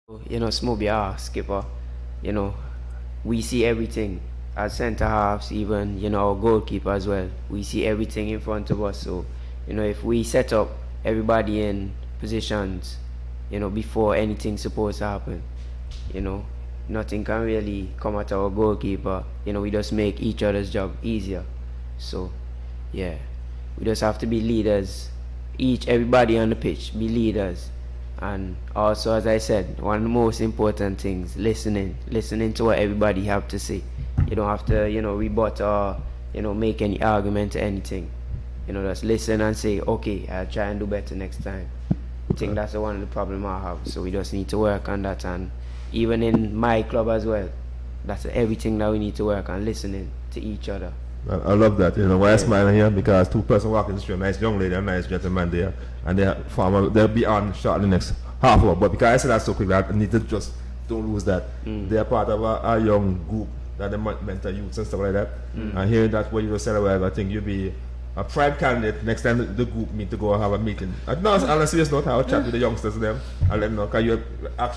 Smoothie, skipper, we see everything as centre halves, even, our goalkeeper as well. We see everything in front of us. So, if we set up everybody in positions, before anything's supposed to happen, nothing can really come at our goalkeeper. We just make each other's job easier. So, yeah, we just have to be leaders. Everybody on the pitch, be leaders. And also, as I said, one of the most important things, listening to what everybody have to say. You don't have to, rebut or, make any argument or anything. Just listen and say, okay, I'll try and do better next time. I think that's one of the problems I have. So we just need to work on that. And even in my club as well, that's everything that we need to work on, listening to each other. I love that. Why I smile here because two person walking the street, a nice young lady and a nice gentleman there, and they'll be on shortly the next half hour. But because I said that so quickly, I need to just don't lose that. They're part of a young group that they mentor youths and stuff like that. And hearing that what you just said, I think you'll be a prime candidate next time the group meet to go and have a meeting. No, on a serious note, I'll chat with the youngsters and them and let them know because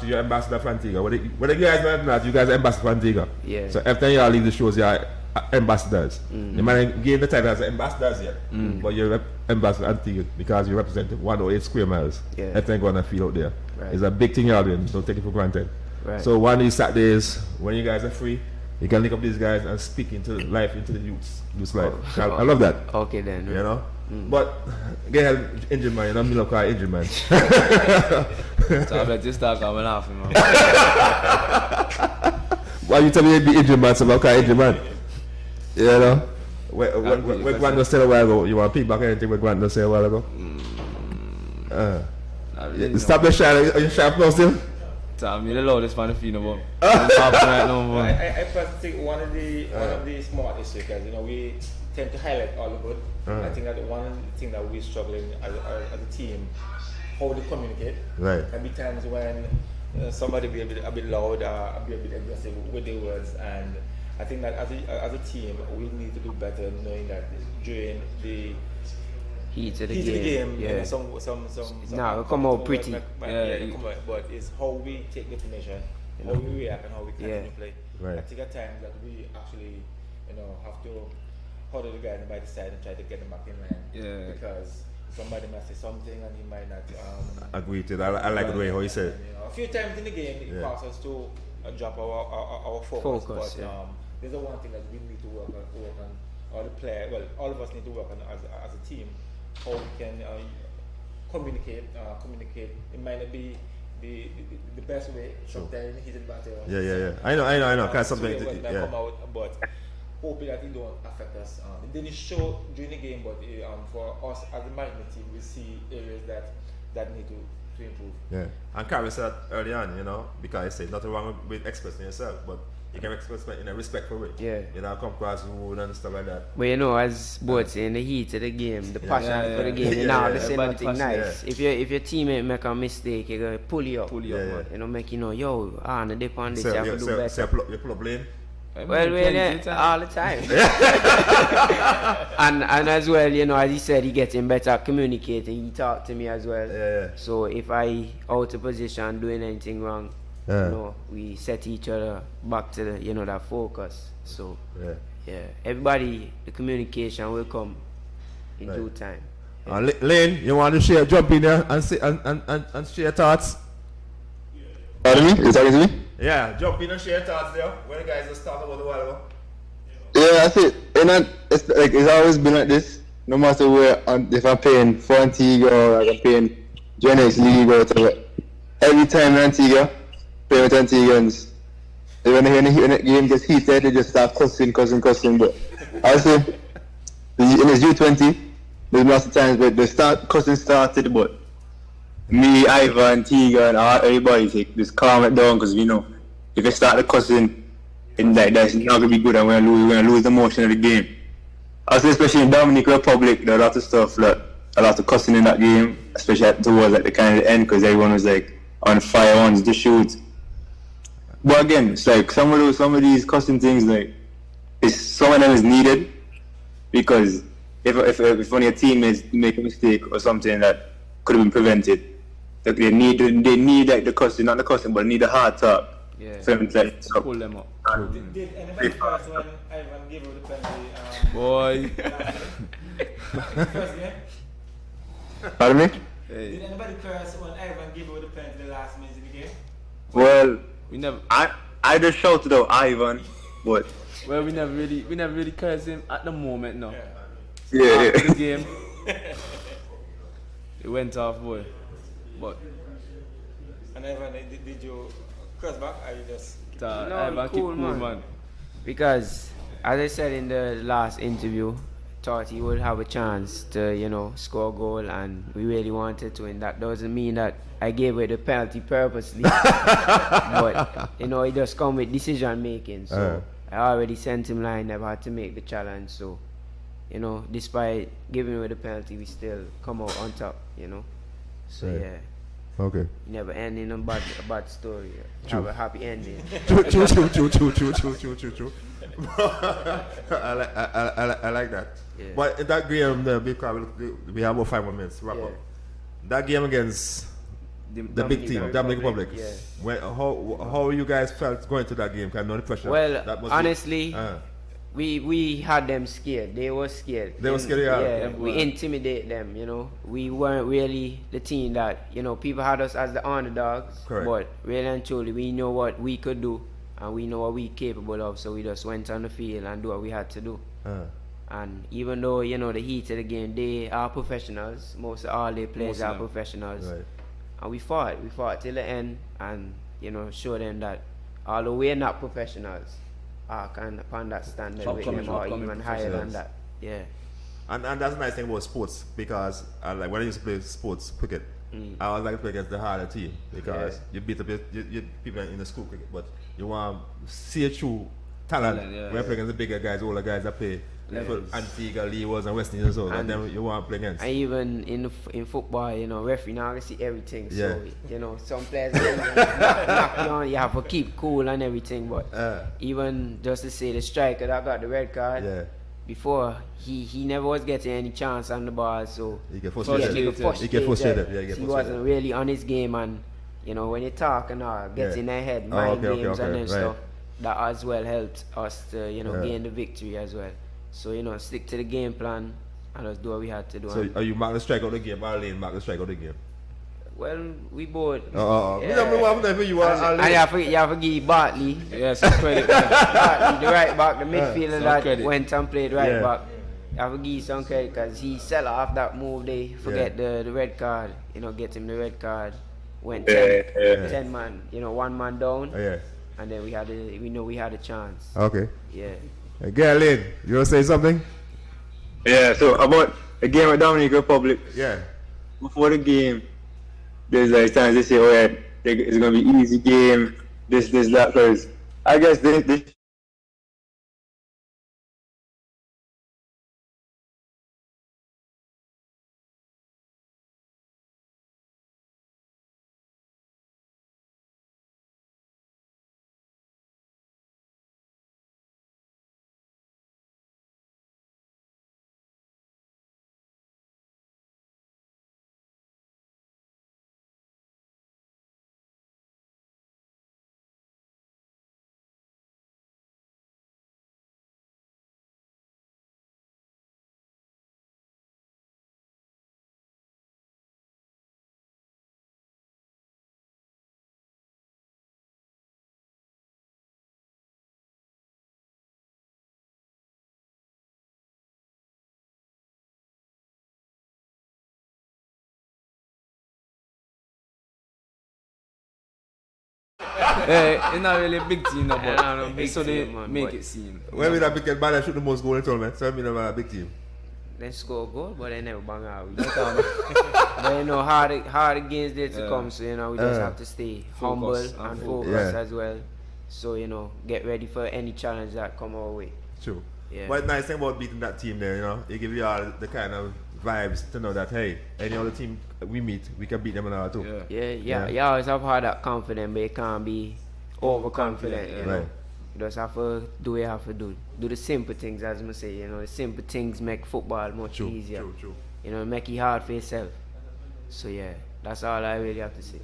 you're ambassador for Antigua. Whether you guys know that, you guys are ambassador for Antigua. Yeah. So every time y'all leave the shows, you're ambassadors. You might gain the title as ambassadors yet, but you're ambassador Antigua because you represent 108 square miles. Yeah. Everything going on field out there. Right. It's a big thing y'all doing. Don't take it for granted. Right. So one of these Saturdays, when you guys are free, you can link up these guys and speak into life, into the youth's life. I love that. Okay then. But again, injured man, me look like injured man. So I bet you start coming laughing, man. Why you tell me you be injured man, so I'm like injured man? What Grant said a while ago, you want to pick back anything what Grant said a while ago? Stop the shine, are you sharp now still? Tell me the loudest fan of Fino, I personally think one of the smart issues, because we tend to highlight all the good. I think that one of the things that we're struggling as a team how they communicate. Right. There'll be times when somebody be a bit loud, be a bit aggressive with their words, and I think that as a team we need to do better, knowing that during the Heat of the game, game. you Yeah. know, some Nah, it'll come out pretty. but it's how we take the information, how we react, and how we continue to play. Right. I think at times that we actually, have to hold the guys by the side and try to get them back in line. Yeah. Because somebody might say something and he might not Agree to it. I like the way how you said it. a few times in the game it causes us to drop our focus. But there's the one thing that we need to work on. All the players, well, all of us need to work on as a team. How we can communicate. It might not be the best way. Sometimes in the heated battle. Yeah. I know. Cause something. Come out, but hoping that it don't affect us. It didn't show during the game, but for us as a management team, we see areas that need to improve. Yeah. And Carrie said early on, because I said nothing wrong with expressing yourself, but you can express it in a respectful way. Yeah. Come across rude and stuff like that. But as both in the heat of the game, the passion for the game, to say Everybody nothing nice. Yeah. If your teammate make a mistake, you're gonna pull you up. Man. Make yo, on the dip on this, you have to do better. So you pull up blame? Well, all the time. and as well, as he said, he getting better at communicating. He talked to me as well. Yeah. So if I out of position doing anything wrong, we set each other back to the, that focus. So everybody, the communication will come in due time. Lane, you want to jump in there and say and share your thoughts? Pardon me? You talking to me? Yeah, jump in and share your thoughts there. When the guys just talk about a while ago. Yeah, that's it. It's always been like this. No matter where, if I'm paying for Antigua or I'm paying Gen League or whatever. Every time in Antigua, playing with Antiguans, when the game gets heated, they just start cussing. But also, in his U20, there's lots of times where the cussing started, but me, Ivan, Tiga, and everybody just calm it down, because we know if they start the cussing, and that's not gonna be good, and we're gonna lose the motion of the game. Also, especially in Dominican Republic, there are a lot of stuff, a lot of cussing in that game, especially towards the kind of the end, because everyone was on fire, wants to shoot. But again, it's some of these cussing things, some of them is needed, because if one of your teammates make a mistake or something that could have been prevented, they need the cussing, not the cussing, but need the hard talk. Yeah. For them to Pull them up. Did anybody curse when Ivan gave her the penalty? Boy. First game? Pardon me? Hey. Did anybody curse when Ivan gave her the penalty the last minute in the game? Well, We never I just shouted out Ivan, but we never really cursed him at the moment, no. yeah. After the game. It went off, boy. But And Ivan, did you curse back or you just... Ivan keep cool, man. Because, as I said in the last interview, thought he would have a chance to, score a goal, and we really wanted to, and that doesn't mean that I gave away the penalty purposely. But, it just come with decision making. So, I already sent him line, never had to make the challenge. So, despite giving away the penalty, we still come out on top, So, yeah. Okay. You never end in a bad story. Have a happy ending. True. I like that. Yeah. But in that game, because we have about 5 more minutes to wrap up. That game against the big team, Dominican Republic. Yeah. How you guys felt going to that game? Kind of no pressure. Well, honestly, we had them scared. They were scared. They were scared, yeah. Yeah, we intimidate them, We weren't really the team that, people had us as the underdogs. Correct. But really and truly, we know what we could do and we know what we're capable of. So we just went on the field and do what we had to do. And even though, the heat of the game, they are professionals. Most of all their players are professionals. Right. And we fought till the end and, show them that although we're not professionals, kind of upon that standard with them or even higher than that. Yeah. And that's the nice thing about sports, because when I used to play sports cricket, I always like to play against the harder team, because you beat up your people in the school cricket, but you want to see it through talent. Talent, yeah, We're playing against the bigger guys, older guys that play for Antigua, Leeward, and West Indies. So And- then you want to play against. And even in football, you know, referee now can see everything. Yeah. So, you know, some players knock you on, you have to keep cool and everything. But even just to say the striker that got the red card, Yeah. before he never was getting any chance on the ball, so He get Frustrated. frustrated. He get frustrated. Yeah, he get he frustrated. wasn't really on his game, and you know when you talk and all, gets Yeah. in their head, Oh, mind okay, games and right. then stuff. That as well helped us to gain the victory as well. So stick to the game plan and just do what we had to do. So And, are you mark the strike out the game or Lane mark the strike out the game? well, we both. Me know what for you are And Lane. you have to give Bartley, Yeah, some credit. Bartley, the right back, the midfielder some that credit. went and played right Yeah. back. You have to give some credit because he sell off that move. They forget the red card. Get him the red card. Went 10 man. 1 man down. Yeah. And then we had a chance. Okay. Yeah. Lane, you want to say something? Yeah, so about the game with Dominican Republic, Yeah. before the game, there's like times they say, oh yeah, it's gonna be easy game, this, that, because I guess they It's not really a big team, no, but Yeah, no, big so they team, man, make but- it seem. When we that big man that shoot the most goal in tournament, so I mean a big team. They score a goal, but they never bang out. But hard games there to come, so we just have to stay humble Focus and and focus Yeah. as well. So get ready for any challenge that come our way. True. Yeah. But nice thing about beating that team there, it give you all the kind of vibes to know that hey, any other team we meet, we can beat them in our too. Yeah. Yeah. You always have had that confidence, but you can't be overconfident. Yeah. You know? Right. You just have to do what you have to do. Do the simple things, as I say. The simple things make football much True, easier. true. Make it hard for yourself. So yeah, that's all I really have to say.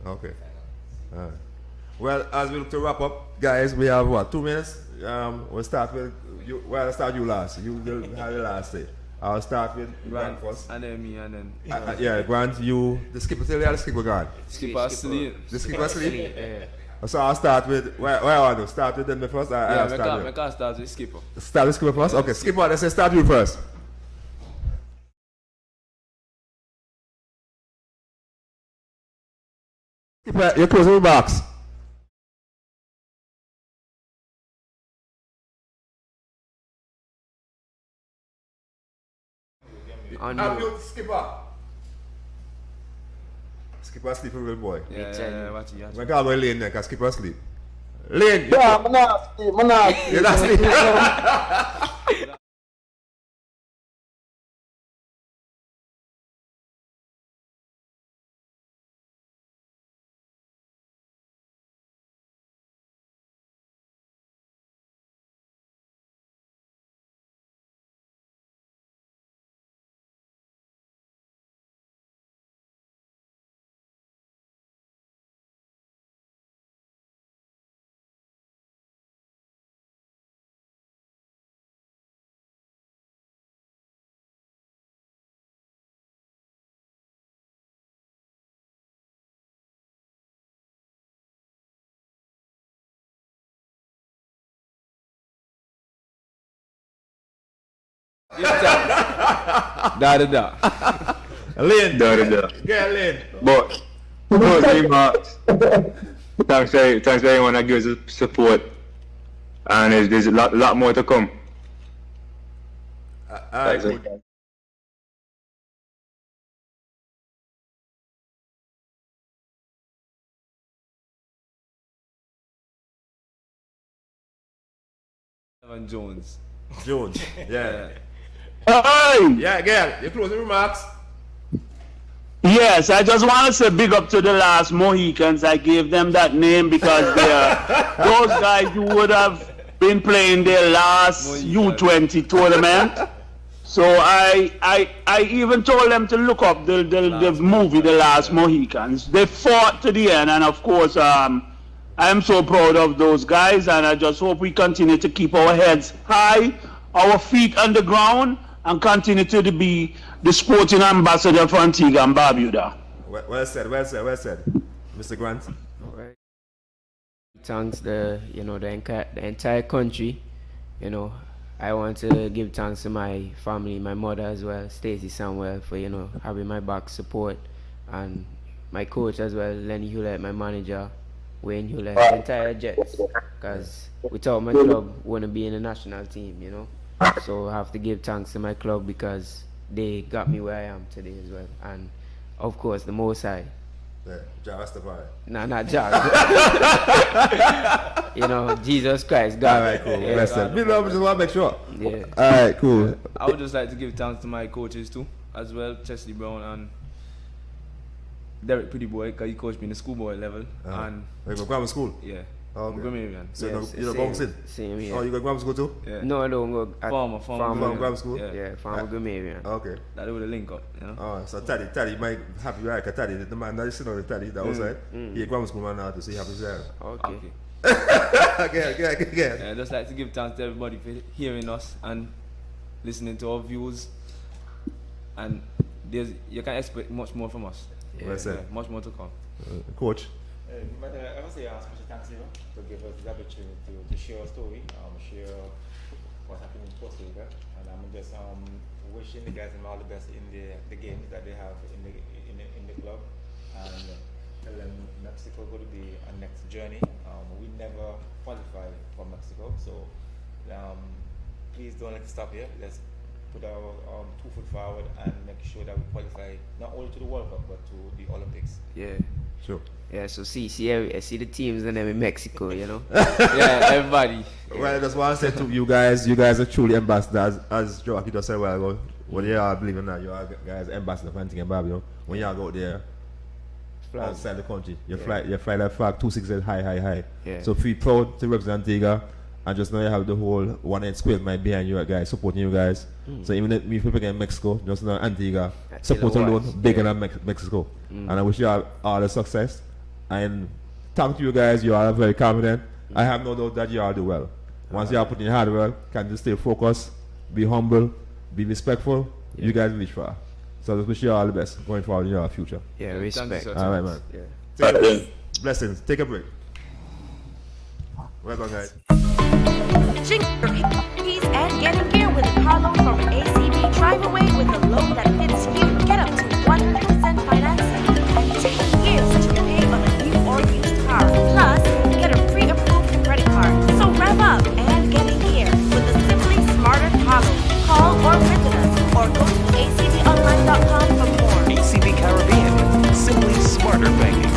Okay. Alright. Well, as we look to wrap up, guys, we have what, 2 minutes? We'll start with you. Well, I'll start you last. You will have the last say. I'll start with Grant first. And then me, and then Yeah, Grant, you the skipper. Tell you how the skipper gone. skipper asleep. The skipper sleep. Yeah. So I'll start with where I do. Start with them first. Yeah, I'll start I can't start with skipper. Start with skipper first. Okay, skipper. Let's say start you first. Skipper, your closing remarks. Unmute skipper. Skipper sleep, real boy. Yeah, watch it. When I go Lane there, cause skipper sleep. Lane, Yeah, I'm not sleep. you're not sleep. Da. Lane, da. get Lane. But those remarks, thanks to everyone that gives us support, and there's a lot more to come. Thanks. And Jones. Jones. Yeah. Hey! Yeah, again, your closing remarks. Yes, I just want to say big up to the last Mohicans. I gave them that name because they are those guys who would have been playing their last U20 tournament. So I even told them to look up the movie The Last Mohicans. They fought to the end, and of course I'm so proud of those guys, and I just hope we continue to keep our heads high, our feet on the ground, and continue to be the sporting ambassador for Antigua and Barbuda. Well said, Mr. Grant. All right. Thanks the entire country. I want to give thanks to my family, my mother as well, Stacey Samuel, for having my back support, and my coach as well, Lenny Hewlett, my manager, Wayne Hewlett, the entire Jets. Because without my club, wouldn't be in the national team. So I have to give thanks to my club because they got me where I am today as well, and of course the Most High. Yeah, Jah Rastafari. Nah, not Jah. Jesus Christ, God. All right, cool. Yeah, Bless them. Me love, just want to make sure. Yeah. All right, cool. I would just like to give thanks to my coaches too, as well, Chesley Brown and Derek Pretty Boy, because he coached me in the schoolboy level. And you go grammar school? yeah, Oh, okay. I'm Gramarian. So Yes, you don't go sit? Same here. Oh, you go grammar school too? Yeah. No, I don't go at Farmer grammar school? Yeah. Farmer Gramarian. Okay. That would a link up, Oh, so Taddy might happy right, because Taddy, the man that is sitting on the Taddy, that was right. He a grammar school man now, so he happy there. Okay. Again. Yeah, I'd just like to give thanks to everybody for hearing us and listening to our views. And you can expect much more from us. Well said. Yeah, much more to come. Coach. But I must say special thanks to you to give us the opportunity to share our story, share what's happening in Costa Rica, and I'm just wishing the guys all the best in the games that they have in the club, and tell them Mexico going to be our next journey. We never qualified for Mexico, so please don't let it stop here. Let's put our 2 foot forward and make sure that we qualify not only to the World Cup but to the Olympics. Yeah. Sure. Yeah, so see the teams and them in Mexico, Yeah, everybody. Well, I just want to say to you guys are truly ambassadors, as Joaquin just said a while ago. When you are believing that you are guys ambassadors for Antigua and Barbuda, when you are out there outside the country, you fly that flag 268 high. Yeah. So feel proud to represent Antigua, and just know you have the whole 1 square mind behind you guys, supporting you guys. So even if we play in Mexico, just know Antigua, support alone, bigger than Mexico. And I wish you all the success. And thank you guys, you are very confident. I have no doubt that you all do well. Once you are putting your hard work, can just stay focused, be humble, be respectful, you guys reach far. So I just wish you all the best going forward in your future. Yeah, respect. sir. All right, man. Yeah. Blessings. Take a break. Well done, guys. Jingle your keys and get in gear with a car loan from ACB. Drive away with a loan that fits you. Get up to 100% financing and 10 years to repay on a new or used car. Plus, get a pre-approved credit card. So rev up and get in gear with a Simply Smarter car loan. Call or visit us or go to acbonline.com for more. ACB Caribbean, simply smarter banking.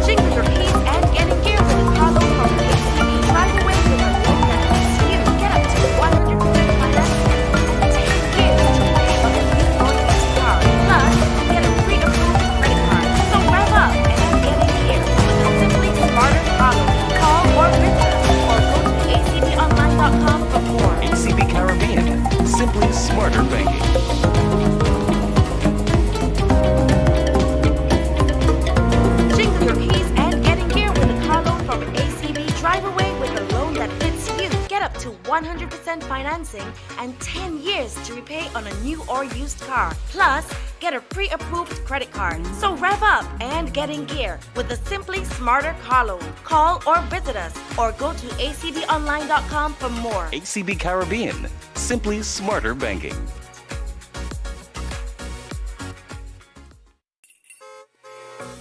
Jingle your keys and get in gear with a car loan from ACB. Drive away with a loan that fits you. Get up to 100% financing and 10 years to repay on a new or used car. Plus, get a pre-approved credit card. So rev up and get in gear with a Simply Smarter car loan. Call or visit us or go to acbonline.com for more. ACB Caribbean, simply smarter banking. Jingle your keys and get in gear with a car loan from ACB. Drive away with a loan that fits you. Get up to 100% financing and 10 years to repay on a new or used car. Plus, get a pre-approved credit card. So rev up and get in gear with a Simply Smarter car loan. Call or visit us or go to acbonline.com for more. ACB Caribbean, simply smarter banking.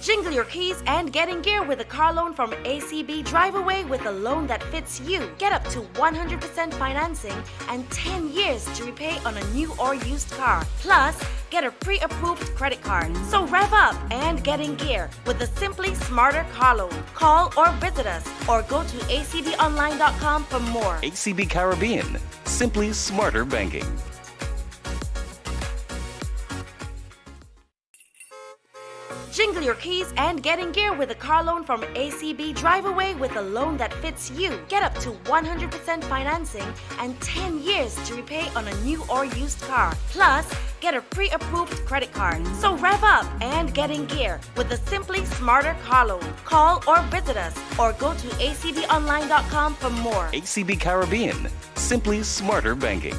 Jingle your keys and get in gear with a car loan from ACB. Drive away with a loan that fits you. Get up to 100% financing and 10 years to repay on a new or used car. Plus, get a pre-approved credit card. So rev up and get in gear with the Simply Smarter car loan. Call or visit us or go to acbonline.com for more. ACB Caribbean. Simply smarter banking. Jingle your keys and get in gear with a car loan from ACB. Drive away with a loan that fits you. Get up to 100% financing and 10 years to repay on a new or used car. Plus, get a pre-approved credit card. So rev up and get in gear with the Simply Smarter car loan. Call or visit us or go to acbonline.com for more. ACB Caribbean. Simply smarter banking.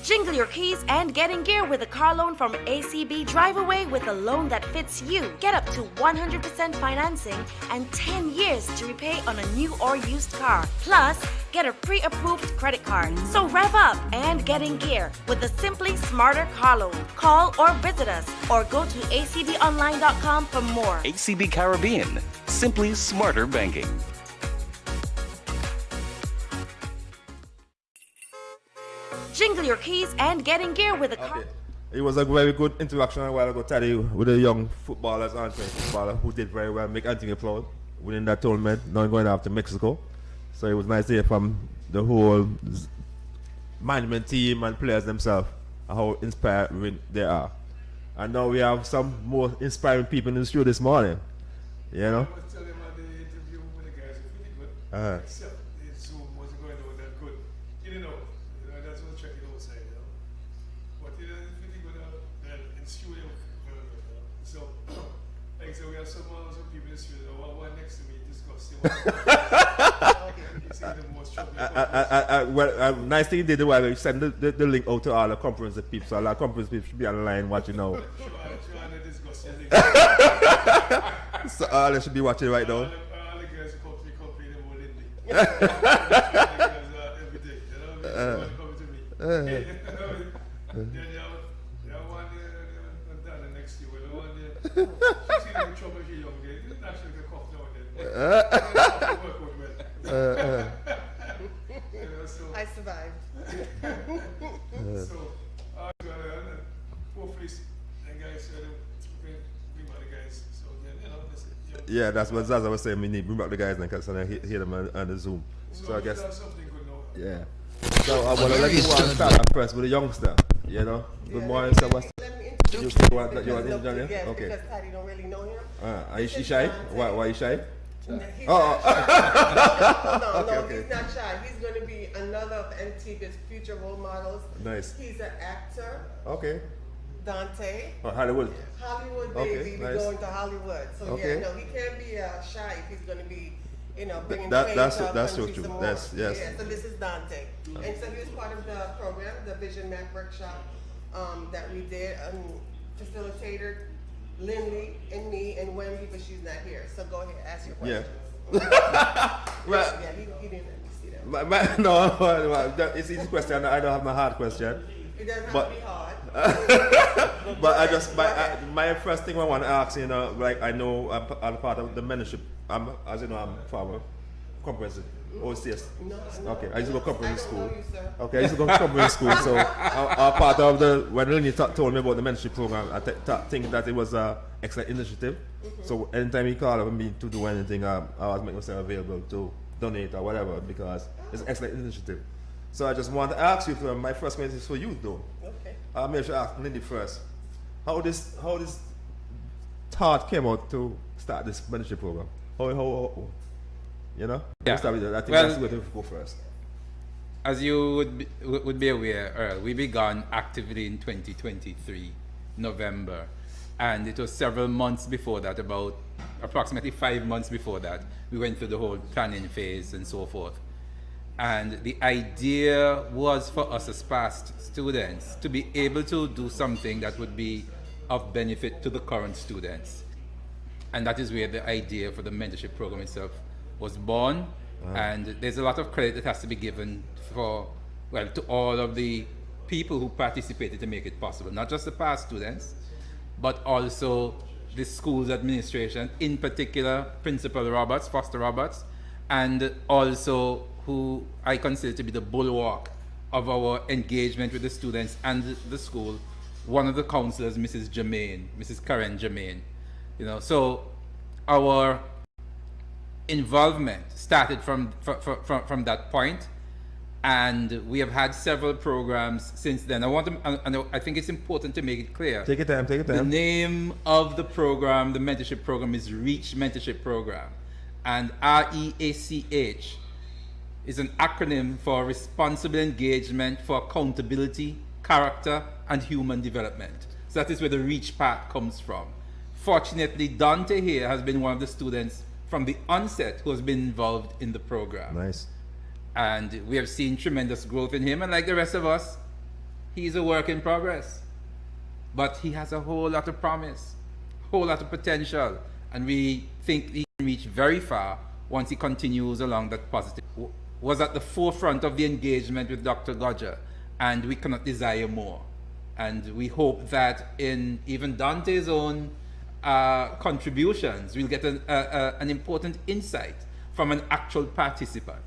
Jingle your keys and get in gear with a car loan from ACB. Drive away with a loan that fits you. Get up to 100% financing and 10 years to repay on a new or used car. Plus, get a pre-approved credit card. So rev up and get in gear with the Simply Smarter car loan. Call or visit us or go to acbonline.com for more. ACB Caribbean. Simply smarter banking. Jingle your keys and get in gear with a car. Okay. It was a very good interaction a while ago, Taddy, with the young footballers, Antwerp footballer, who did very well, make Anthony proud, winning that tournament, now going after Mexico. So it was nice to hear from the whole management team and players themselves how inspiring they are. And now we have some more inspiring people in the studio this morning. You know? I was telling him on the interview with the guys, it's pretty good. Except the Zoom wasn't going on that good. You know, that's what check it outside, you know. But it's pretty good in studio. So, like I said, we have some people in the studio. One next to me discussing. Well, nice thing you did while you send the link out to all the conference people. So all the conference people should be online watching now. So all they should be watching right now. All the guys complain about Lindy. Every day, you know, coming to me. Then you have one down next to you. The one she's in the trouble she young day. Didn't actually get cough down there. Work out well. I survived. So, hopefully, and guys, bring back the guys. So, you know, Yeah, that's what Zaza was saying. We need to bring back the guys because I hear them on the Zoom. So I guess. Something good now. Yeah. So I want to let you start off first with the youngster. You know. Good morning, sir. What's you want to introduce him? Okay. Because Patty don't really know him. Are you shy? Why are you shy? He's not shy. Okay. He's not shy. He's going to be another of Antigua's future role models. Nice. He's an actor. Okay. Dante. Oh, Hollywood. Hollywood, Okay, baby. nice. We're going to Hollywood. So Okay. yeah, no, he can't be shy if he's going to be, you know, bringing That's fame to our so country true. some more. Yes. Yeah, so this is Dante. And so he was part of the program, the Vision Map workshop that we did. Facilitator Lindley and me and Wendy, but she's not here. So go ahead, ask your question. Well, Yeah, he didn't see that. no, it's easy question. I don't have my hard question. It doesn't have But- to be hard. But I just my first thing I want to ask, you know, like I know I'm part of the mentorship. As you know, I'm from a comprehensive OCS. No. Okay, I used to go comprehensive I school. don't know you, sir. Okay, I used to go comprehensive school. So I'm part of the when Lynn told me about the mentorship program, I think that it was an excellent initiative. So anytime he called on me to do anything, I always make myself available to donate or whatever because it's an excellent initiative. So I just want to ask you, my first question is for you though. Okay. Maybe I should ask Lindy first. How this thought came out to start this mentorship program? How you know? Yeah. Start with that. I think Well, that's where to go first. As you would be aware, Earl, we began actively in 2023, November. And it was several months before that, about approximately 5 months before that, we went through the whole planning phase and so forth. And the idea was for us as past students to be able to do something that would be of benefit to the current students. And that is where the idea for the mentorship program itself was born. And there's a lot of credit that has to be given to all of the people who participated to make it possible. Not just the past students, but also the school's administration, in particular Principal Roberts, Foster Roberts, and also who I consider to be the bulwark of our engagement with the students and the school, one of the counselors, Mrs. Germain, Mrs. Karen Germain. You know, so our involvement started from that point, and we have had several programs since then. I think it's important to make it clear. Take your time, take your The time. name of the program, the mentorship program, is Reach Mentorship Program, and REACH is an acronym for Responsible Engagement for Accountability, Character, and Human Development. So that is where the REACH part comes from. Fortunately, Dante here has been one of the students from the onset who has been involved in the program. Nice. And we have seen tremendous growth in him, and like the rest of us, he's a work in progress. But he has a whole lot of promise, whole lot of potential, and we think he can reach very far once he continues along that positive. Was at the forefront of the engagement with Dr. Godger, and we cannot desire more. And we hope that in even Dante's own contributions, we'll get an important insight from an actual participant.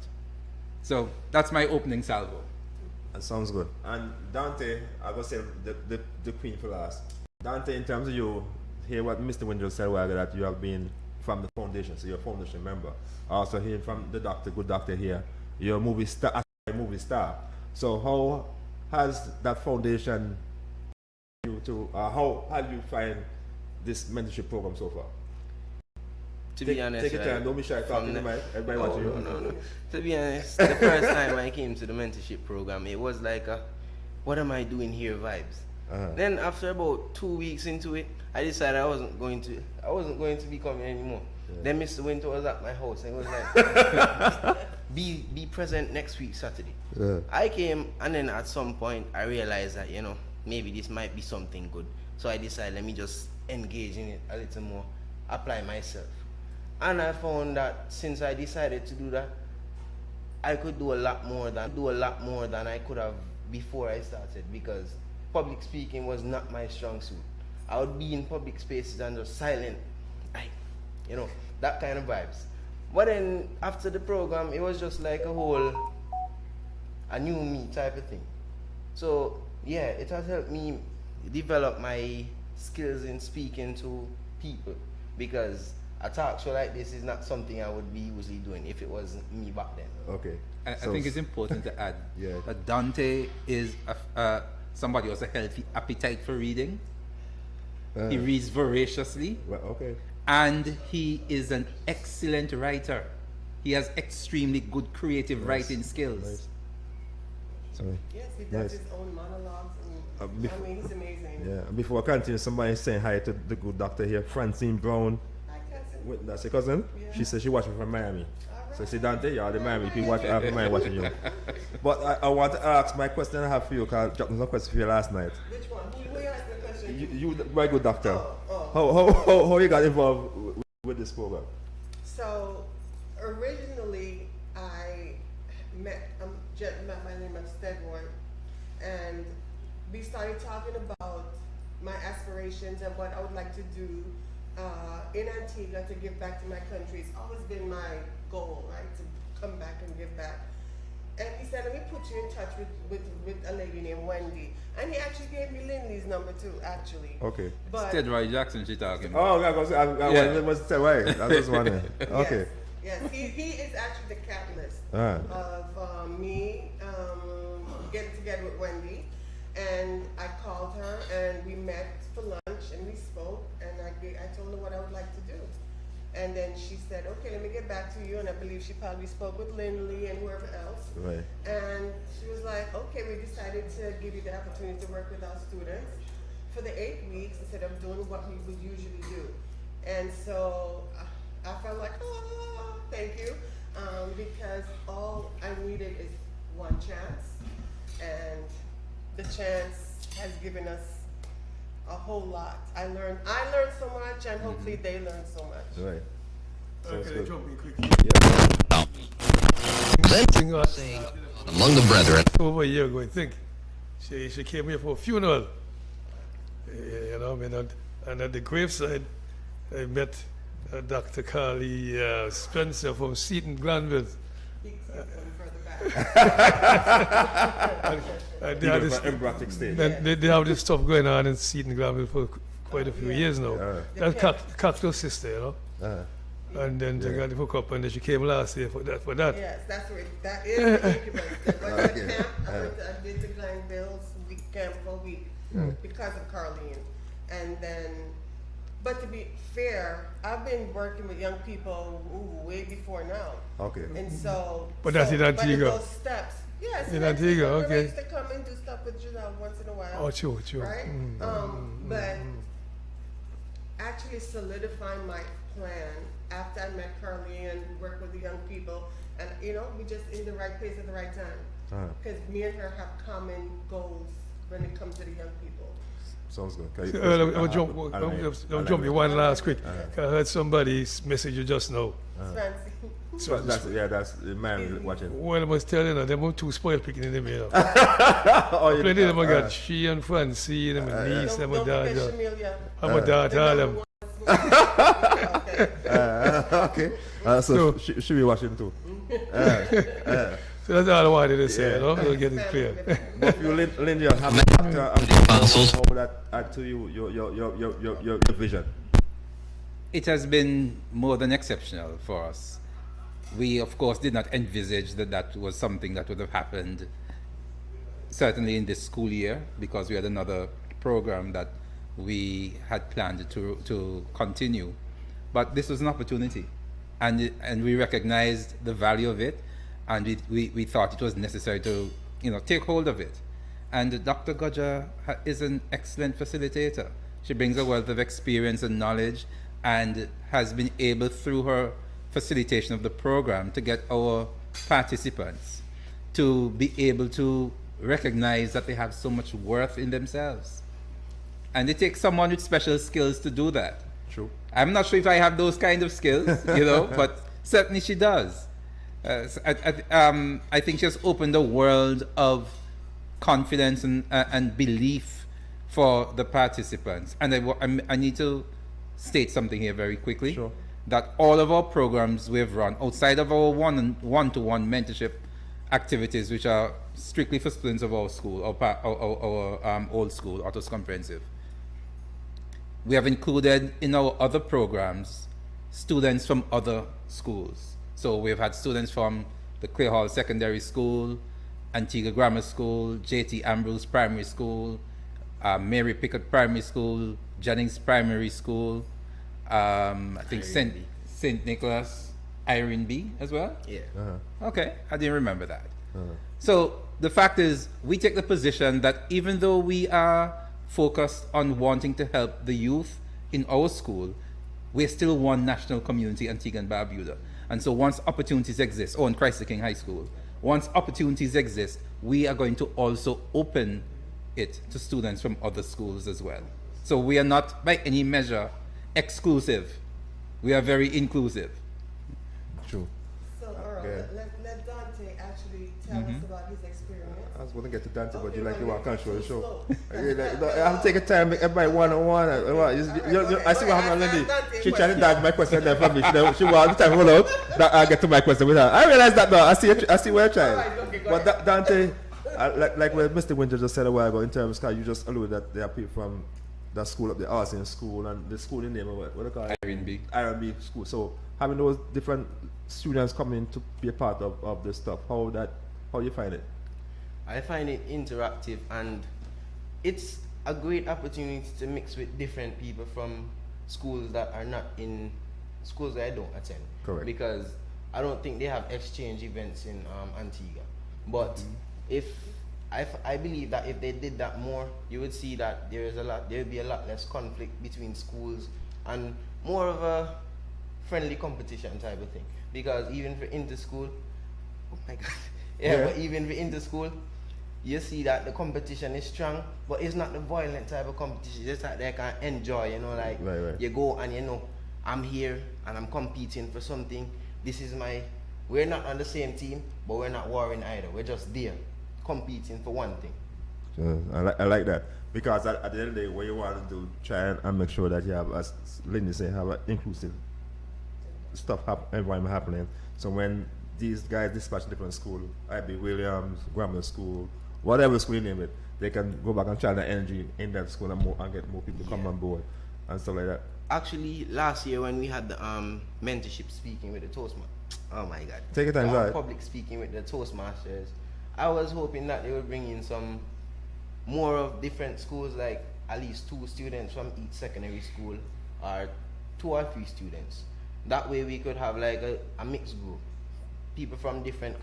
So that's my opening salvo. That sounds good. And Dante, I will say the queen for last. Dante, in terms of you, hear what Mr. Windrow said, well, that you have been from the foundation, so you're a foundation member. Also hearing from the doctor, good doctor here, you're a movie star. So how has that foundation you to how do you find this mentorship program so far? To be honest, take your time. Don't be shy. Talking to the mic. Everybody watching you. No. To be honest, the first time I came to the mentorship program, it was like a, what am I doing here vibes. Then after about 2 weeks into it, I decided I wasn't going to be coming anymore. Yeah. Then Mr. Winter was at my house and he was like, be present next week Saturday. Yeah. I came, and then at some point I realized that, you know, maybe this might be something good. So I decided, let me just engage in it a little more, apply myself. And I found that since I decided to do that, I could do a lot more than I could have before I started, because public speaking was not my strong suit. I would be in public spaces and just silent, like, you know, that kind of vibes. But then after the program, it was just like a new me type of thing. So yeah, it has helped me develop my skills in speaking to people, because a talk show like this is not something I would be usually doing if it was me back then. Okay. I think it's important to add that Dante is somebody who has a healthy appetite for reading. He reads voraciously. Well, okay. And he is an excellent writer. He has extremely good creative writing skills. Nice. Yes, he does his own monologues. And, I mean, he's amazing. Yeah. Before I continue, somebody saying hi to the good doctor here, Francine Brown. Hi, cousin. That's your cousin? Yeah. She said she watching from Miami. So see Dante, you're the Miami people watching you. But I want to ask my question I have for you, because I dropped some question for you last night. Which one? Who you asked the question? You my good doctor. How you got involved with this program? So originally I met a gentleman by the name of Stedward, and we started talking about my aspirations and what I would like to do in Antigua to give back to my country. It's always been my goal, right, to come back and give back. And he said, let me put you in touch with a lady named Wendy. And he actually gave me Lindley's number too, actually. Okay. But Roy Jackson she talking about. Oh, I was Roy. That was one. Okay. Yes, he is actually the catalyst of me getting together with Wendy. And I called her and we met for lunch and we spoke, and I told her what I would like to do. And then she said, okay, let me get back to you. And I believe she probably spoke with Lindley and whoever else. Right. And she was like, okay, we decided to give you the opportunity to work with our students for the 8 weeks instead of doing what we would usually do. And so I felt like, oh, thank you. Because all I needed is one chance. And the chance has given us a whole lot. I learned so much, and hopefully they learn so much. Right. Okay, jump in quickly. Thing I was saying among the brethren. Over a year ago, I think, She came here for a funeral. You know, I mean, and at the graveside, I met Dr. Carly Spencer from Seton Glanville. And they, have this stuff going on in Seton Glanville for quite a few years now. That's Cocktail's sister, you know. And then they got the hook up, and then she came last year for that. Yes, that's where that is the incubus. I went to camp. I did the Glanville's camp for a week because of Carlene, and then. But to be fair, I've been working with young people way before now. Okay. And so. But that's in Antigua. But those steps. Yes. In Antigua, okay. I used to come and do stuff with Giselle once in a while. Oh, true. Right? But actually solidifying my plan after I met Carly and worked with the young people, and you know, we just in the right place at the right time. Because me and her have common goals when it comes to the young people. Sounds good. I'll jump you one last quick. I heard somebody's message you just now. So that's the man watching. Well, I must tell you, them were two spoiled picking in them, you know. Plenty of them I got she and Francine, and my niece, and my daughter. And my daughter, all them. Okay. So should be watching too. So that's all I wanted to say, you know, to get it clear. But you, Lindy, how that add to you, your vision? It has been more than exceptional for us. We, of course, did not envisage that was something that would have happened, certainly in this school year, because we had another program that we had planned to continue. But this was an opportunity, and we recognized the value of it, and we thought it was necessary to, you know, take hold of it. And Dr. Gudger is an excellent facilitator. She brings a wealth of experience and knowledge, and has been able, through her facilitation of the program, to get our participants to be able to recognize that they have so much worth in themselves. And it takes someone with special skills to do that. True. I'm not sure if I have those kind of skills, you know, but certainly she does. I think she has opened a world of confidence and belief for the participants. And I need to state something here very quickly. Sure. That all of our programs we've run, outside of our one-to-one mentorship activities, which are strictly for students of our school, our old school, Autos Comprehensive, we have included in our other programs students from other schools. So we've had students from the Clay Hall Secondary School, Antigua Grammar School, J.T. Ambrose Primary School, Mary Pickett Primary School, Jennings Primary School, I think St. Nicholas, Irene B as well? Yeah. Okay, I didn't remember that. So the fact is, we take the position that even though we are focused on wanting to help the youth in our school, we're still one national community, Antigua and Barbuda. And so once opportunities exist, in Christ the King High School, once opportunities exist, we are going to also open it to students from other schools as well. So we are not by any measure exclusive. We are very inclusive. True. So Earl, let Dante actually tell us about his experience. I was going to get to Dante, but you want to control the show. I have to take a time, everybody one-on-one. I see what happened on Lindy. She tried to dodge my question there for me. She wanted the time hold out that I get to my question with her. I realize that now. I see where you're trying. But Dante, like what Mr. Winter just said a while ago, in terms of, you just alluded that there are people from that school up the arts in school, and the school in name of what do you call it? Irene B. Irene B school. So having those different students coming to be a part of this stuff, how you find it? I find it interactive, and it's a great opportunity to mix with different people from schools that are not in schools that I don't attend. Correct. Because I don't think they have exchange events in Antigua. But I believe that if they did that more, you would see that there would be a lot less conflict between schools and more of a friendly competition type of thing. Because even for inter-school, oh my God, but even for inter-school, you see that the competition is strong, but it's not the violent type of competition. Just that they can enjoy, you know, like you go and you know, I'm here and I'm competing for something. We're not on the same team, but we're not warring either. We're just there, competing for one thing. I like that because at the end of the day, what you want to do, try and make sure that you have, as Lindy said, have an inclusive environment happening. So when these guys dispatch different school, IB Williams, Grammar School, whatever school you name it, they can go back and channel the energy in that school and get more people to come on board and stuff like that. Actually, last year when we had the mentorship speaking with the Toastmasters, oh my God, Take your time, right? public speaking with the Toastmasters, I was hoping that they would bring in some more of different schools, like at least 2 students from each secondary school, or 2 or 3 students. That way we could have like a mixed group, people from different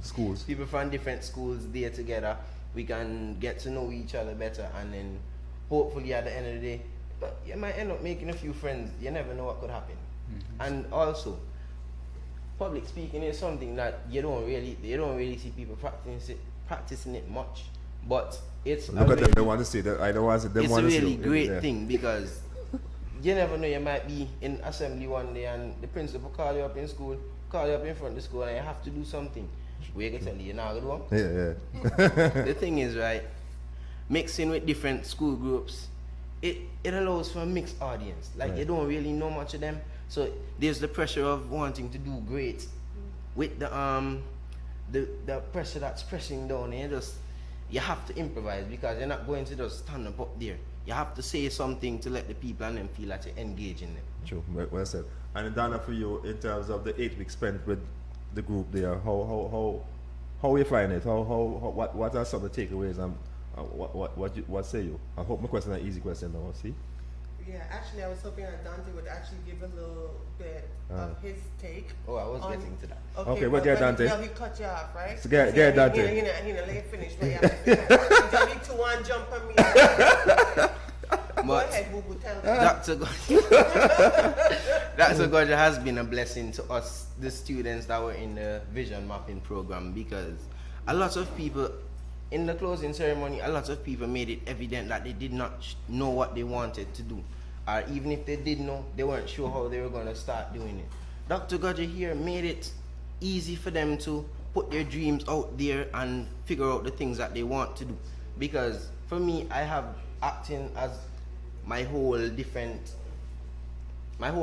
schools, people from different schools there together. We can get to know each other better, and then hopefully at the end of the day, but you might end up making a few friends. You never know what could happen. And also, public speaking is something that you don't really see people practicing it much. But it's look at them. They want to see that. I don't want to see them. It's want a to see really it. great thing, because you never know. You might be in assembly one day and the principal call you up in school, call you up in front of the school, and you have to do something. We can tell you now, good one. Yeah. The thing is, right, mixing with different school groups, it allows for a mixed audience. Like, Right. you don't really know much of them, so there's the pressure of wanting to do great with the pressure that's pressing down, and you have to improvise, because you're not going to just stand up there. You have to say something to let the people and them feel that you're engaging them. True, well said. And Donna, for you, in terms of the 8 weeks spent with the group there, how you find it? What are some of the takeaways, and what say you? I hope my question is an easy question now. See? Yeah, actually, I was hoping that Dante would actually give a little bit of his take. Oh, I was getting to that. Okay, well, get Dante. He cut you off, right? So get Dante. He let you finish, but you have to finish. You need to one jump on me. Go ahead, Boo Boo, tell them. Dr. Gorja has been a blessing to us, the students that were in the vision mapping program, because a lot of people, in the closing ceremony, a lot of people made it evident that they did not know what they wanted to do. Or even if they did know, they weren't sure how they were going to start doing it. Dr. Gorja here made it easy for them to put their dreams out there and figure out the things that they want to do. Because for me, I have acting as my whole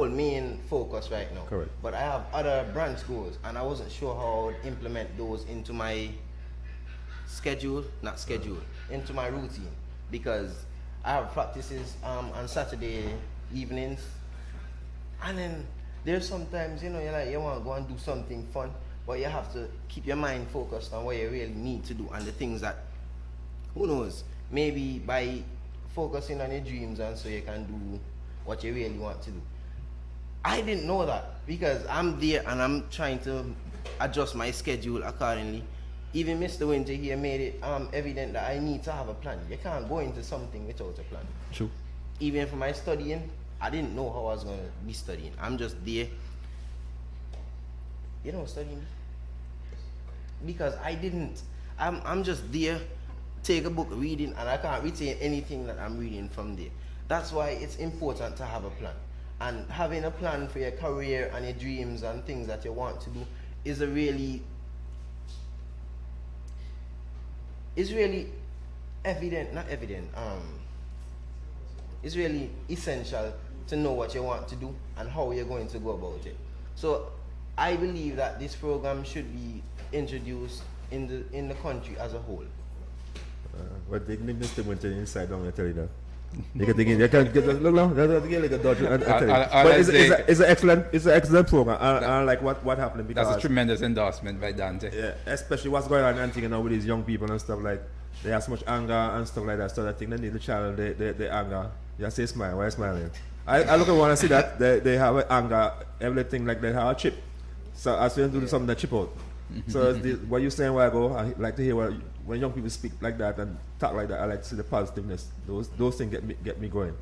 main focus right now. Correct. But I have other branch goals, and I wasn't sure how I would implement those into my into my routine, because I have practices on Saturday evenings, and then there's sometimes, you're like, you want to go and do something fun, but you have to keep your mind focused on what you really need to do and the things that, who knows, maybe by focusing on your dreams, and so you can do what you really want to do. I didn't know that, because I'm there and I'm trying to adjust my schedule accordingly. Even Mr. Winter here made it evident that I need to have a plan. You can't go into something without a plan. True. Even for my studying, I didn't know how I was going to be studying. I'm just there, studying. Because I'm just there, take a book, reading, and I can't retain anything that I'm reading from there. That's why it's important to have a plan. And having a plan for your career and your dreams and things that you want to do is it's really it's really essential to know what you want to do and how you're going to go about it. So I believe that this program should be introduced in the country as a whole. But they need Mr. Winter inside down, I tell you that. You can get look now, like a dodge, and tell you. But it's an excellent program. I like what happened, because that's a tremendous endorsement by Dante. Yeah, especially what's going on in Antigua now with these young people and stuff, like they have so much anger and stuff like that. So I think they need to channel the anger. You say smile, why smiling? I look at one and see that they have anger, everything, like they have a chip. So as we do something that chip out. So what you're saying a while ago, I like to hear when young people speak like that and talk like that. I like to see the positiveness. Those things get me going.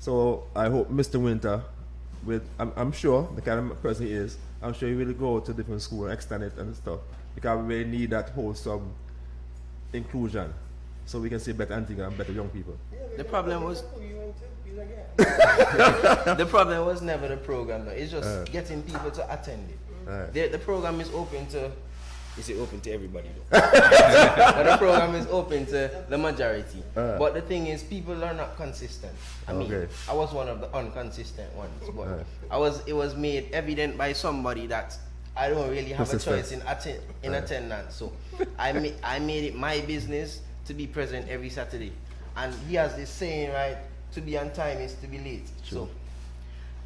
So I hope Mr. Winter, I'm sure the kind of person he is, I'm sure he will go to different schools and extend it and stuff, because we really need that wholesome inclusion, so we can see better Antigua and better young people. The problem was the problem was never the program though. It's just getting people to attend it. The program is open to Is it open to everybody though? But the program is open to the majority. But the thing is, people are not consistent. I mean, I was one of the inconsistent ones, but it was made evident by somebody that I don't really have a choice in attendance. So I made it my business to be present every Saturday. And he has this saying, right? To be on time is to be late. True. So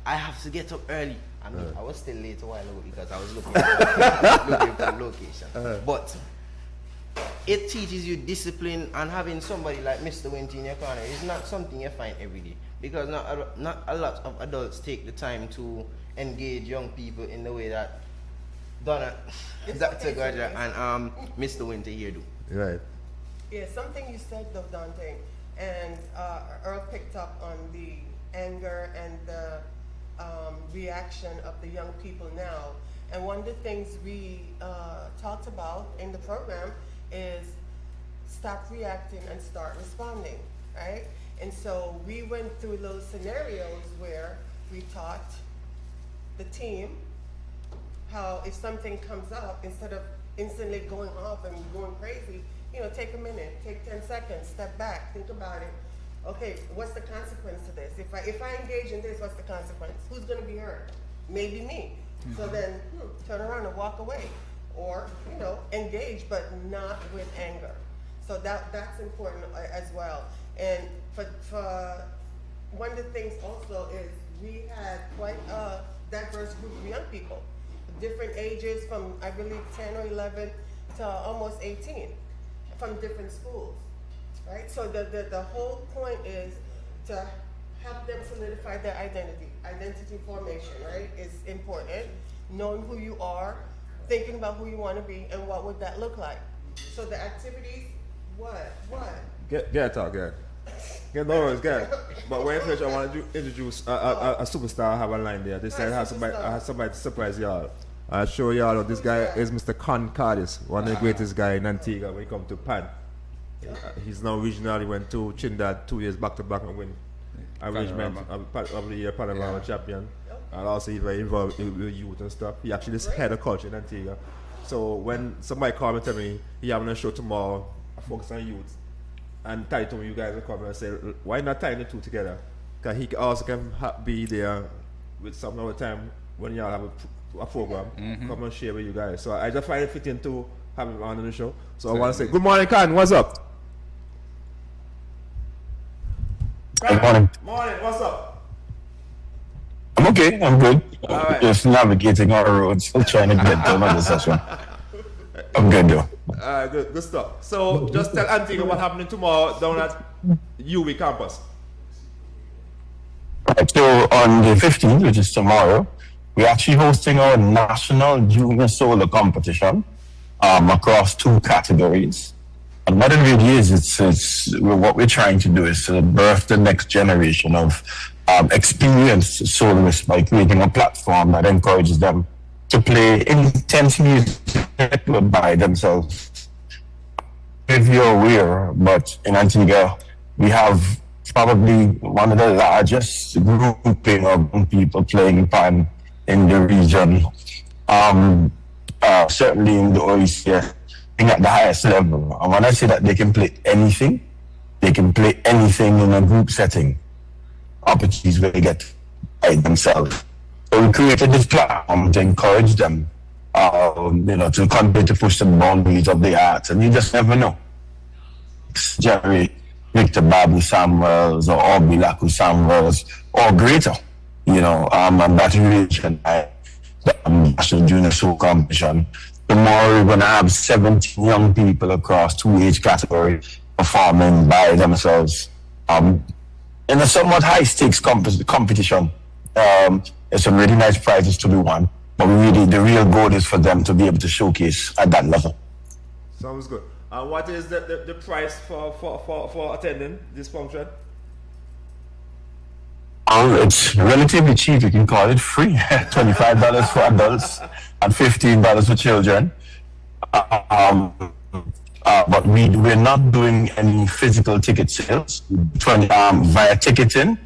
I have to get up early. I mean, I was still late a while ago because I was looking for location. But it teaches you discipline, and having somebody like Mr. Winty in your corner is not something you find every day, because not a lot of adults take the time to engage young people in the way that Dr. Gardner and Mr. Winty here do. Right. Yeah, something you said though, Dante, and Earl picked up on the anger and the reaction of the young people now. And one of the things we talked about in the program is stop reacting and start responding, right? And so we went through those scenarios where we taught the team how if something comes up, instead of instantly going off and going crazy, you know, take a minute, take 10 seconds, step back, think about it. Okay, what's the consequence to this? If I engage in this, what's the consequence? Who's going to be hurt? Maybe me. So then turn around and walk away, or you know, engage, but not with anger. So that's important as well. And for one of the things also is we had quite a diverse group of young people, different ages, from I believe 10 or 11 to almost 18, from different schools. Right? So the whole point is to help them solidify their identity. Identity formation, right, is important. Knowing who you are, thinking about who you want to be, and what would that look like. So the activities, what? Get talk, get. Get no worries, get. But when first I want to introduce a superstar. I have a line there. This time I have somebody to surprise y'all. I'll show y'all this guy is Mr. Con Cardis, one of the greatest guys in Antigua when it comes to pan. He's now regional. He went to Trinidad 2 years back to back and win arrangement of the year Panorama champion. And also he's very involved with youth and stuff. He actually is head of culture in Antigua. So when somebody called me and tell me he having a show tomorrow, I focus on youth, and Ty told me you guys will come and say, why not tying the two together? Because he also can be there with some other time when y'all have a program, come and share with you guys. So I just find it fitting to have him on the show. So I want to say, good morning, Khan, what's up? Good morning. Morning, what's up? I'm okay, I'm good. Right. Just navigating our roads, still trying to get to another session. I'm good though. Good stuff. So just tell Antigua what's happening tomorrow down at UW campus. Right, so on the 15th, which is tomorrow, we're actually hosting our national junior solo competition across 2 categories. And what it really is, it's what we're trying to do is to birth the next generation of experienced soloists by creating a platform that encourages them to play intense music by themselves. If you're aware, but in Antigua, we have probably one of the largest grouping of people playing pan in the region. Certainly in the OECF, at the highest level. And when I say that they can play anything in a group setting, opportunities where they get by themselves. So we created this platform to encourage them, to continue to push the boundaries of the arts. And you just never know. Jerry, Victor Babu Samuels, or Obi Laku Samuels, or greater, and that region, the National Junior Soul Competition. Tomorrow we're going to have 17 young people across 2 age categories performing by themselves in a somewhat high-stakes competition. There's some really nice prizes to be won, but the real goal is for them to be able to showcase at that level. Sounds good. And what is the price for attending this function? It's relatively cheap. You can call it free. $25 for adults and $15 for children. But we're not doing any physical ticket sales via ticketing,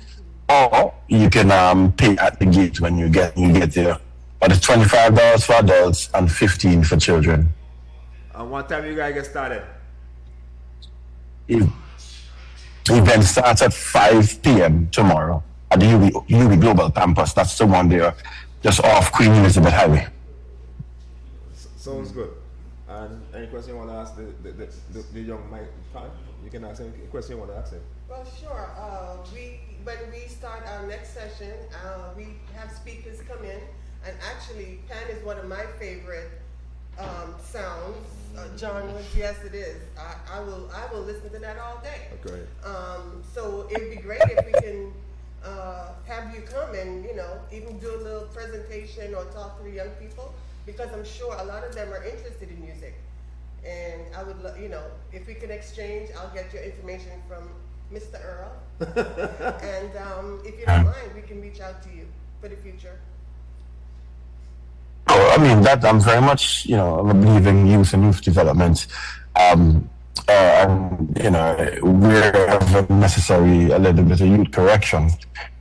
or you can pay at the gate when you get there. But it's $25 for adults and $15 for children. And what time you guys get started? Event starts at 5 p.m. tomorrow at the UB Global Campus. That's the one there, just off Queen Elizabeth Highway. Sounds good. And any question you want to ask the young Mike? You can ask any question you want to ask him. Well, sure. When we start our next session, we have speakers come in, and actually, Pan is one of my favorite sounds. Genres, yes, it is. I will listen to that all day. Okay. So it'd be great if we can have you come and even do a little presentation or talk to the young people, because I'm sure a lot of them are interested in music. And I would, if we can exchange, I'll get your information from Mr. Earl. And if you don't mind, we can reach out to you for the future. Oh, I mean, that I'm very much, I believe in youth and youth development. And, wherever necessary, a little bit of youth correction.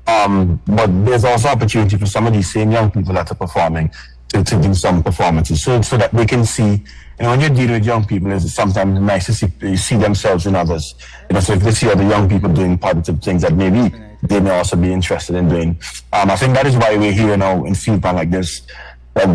But there's also opportunity for some of these same young people that are performing to do some performances so that they can see, when you're dealing with young people, it's sometimes nice to see themselves in others. So if they see other young people doing positive things that maybe they may also be interested in doing. I think that is why we're here now in field band like this. A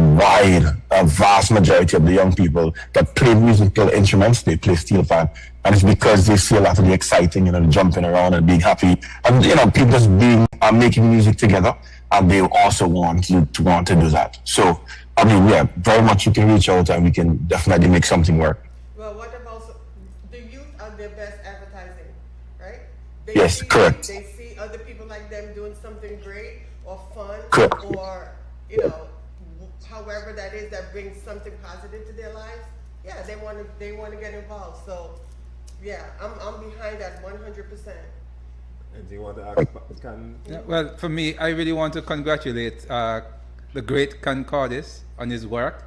vast majority of the young people that play musical instruments, they play steel fan. And it's because they see a lot of the exciting, the jumping around and being happy. And, people just making music together. And they also want to do that. So, I mean, yeah, very much you can reach out and we can definitely make something work. Well, what about the youth are their best advertising, right? Yes, correct. They see other people like them doing something great or fun, correct. Or, however that is that brings something positive to their lives. Yeah, they want to get involved. So, yeah, I'm behind that 100%. And do you want to ask? Well, for me, I really want to congratulate the great Concordis on his work,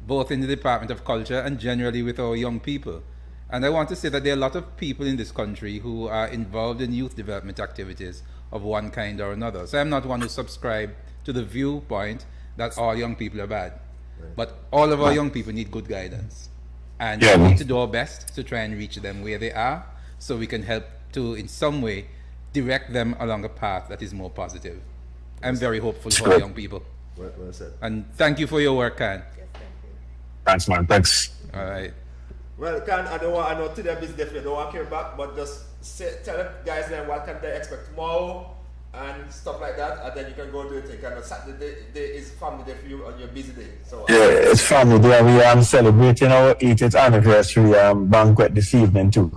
both in the Department of Culture and generally with our young people. And I want to say that there are a lot of people in this country who are involved in youth development activities of one kind or another. So I'm not one to subscribe to the viewpoint that all young people are bad. Right. But all of our young people need good guidance. And we need to do our best to try and reach them where they are so we can help to, in some way, direct them along a path that is more positive. I'm very hopeful for young people. Well said. And thank you for your work, Khan. Yes, thank you. Thanks, man. Thanks. All right. Well, Khan, I know today is different. I don't want to hear back, but just tell the guys then what can they expect tomorrow and stuff like that, and then you can go do it. And Saturday is family day for you on your busy day. So yeah, it's family day. We are celebrating our 80th anniversary banquet this evening too.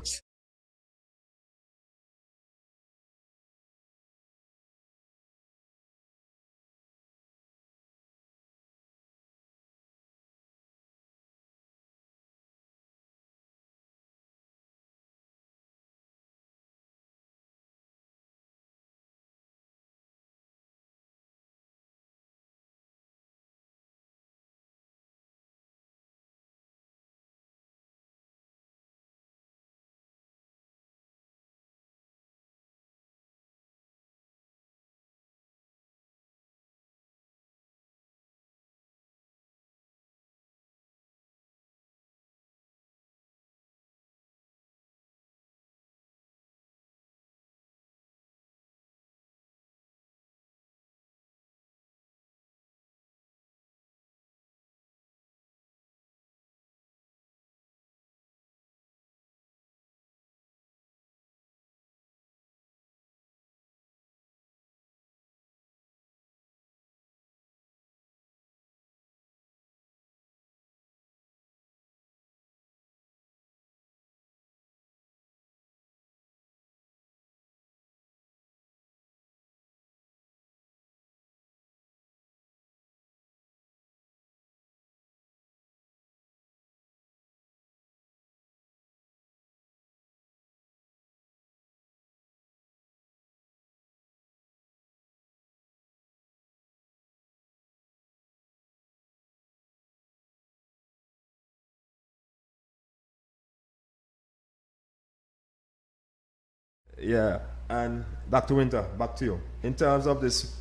Yeah, and Dr. Winter, back to you. In terms of this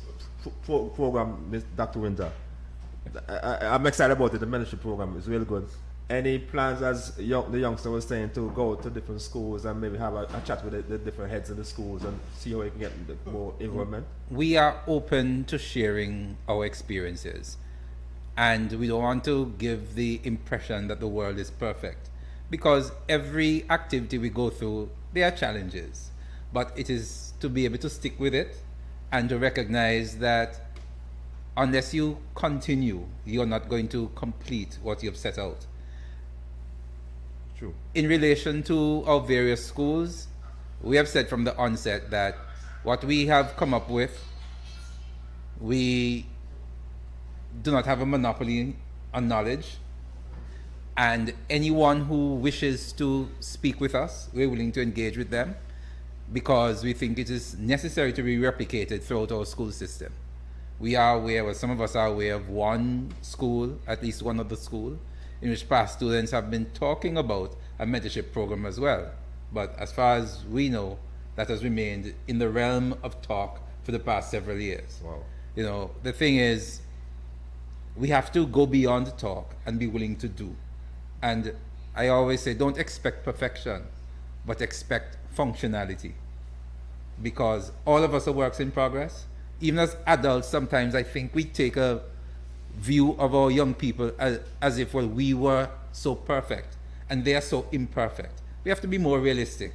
program, Dr. Winter, I'm excited about it. The mentorship program is really good. Any plans, as the youngster was saying, to go to different schools and maybe have a chat with the different heads of the schools and see how we can get more involvement? We are open to sharing our experiences, and we don't want to give the impression that the world is perfect, because every activity we go through, there are challenges, but it is to be able to stick with it and to recognize that unless you continue, you're not going to complete what you've set out. True. In relation to our various schools, we have said from the onset that what we have come up with, we do not have a monopoly on knowledge, and anyone who wishes to speak with us, we're willing to engage with them, because we think it is necessary to be replicated throughout our school system. We are aware, well, some of us are aware of one school, at least one other school, in which past students have been talking about a mentorship program as well. But as far as we know, that has remained in the realm of talk for the past several years. Wow. You know, the thing is, we have to go beyond talk and be willing to do. And I always say, don't expect perfection, but expect functionality. Because all of us are works in progress. Even as adults, sometimes I think we take a view of our young people as if, well, we were so perfect and they are so imperfect. We have to be more realistic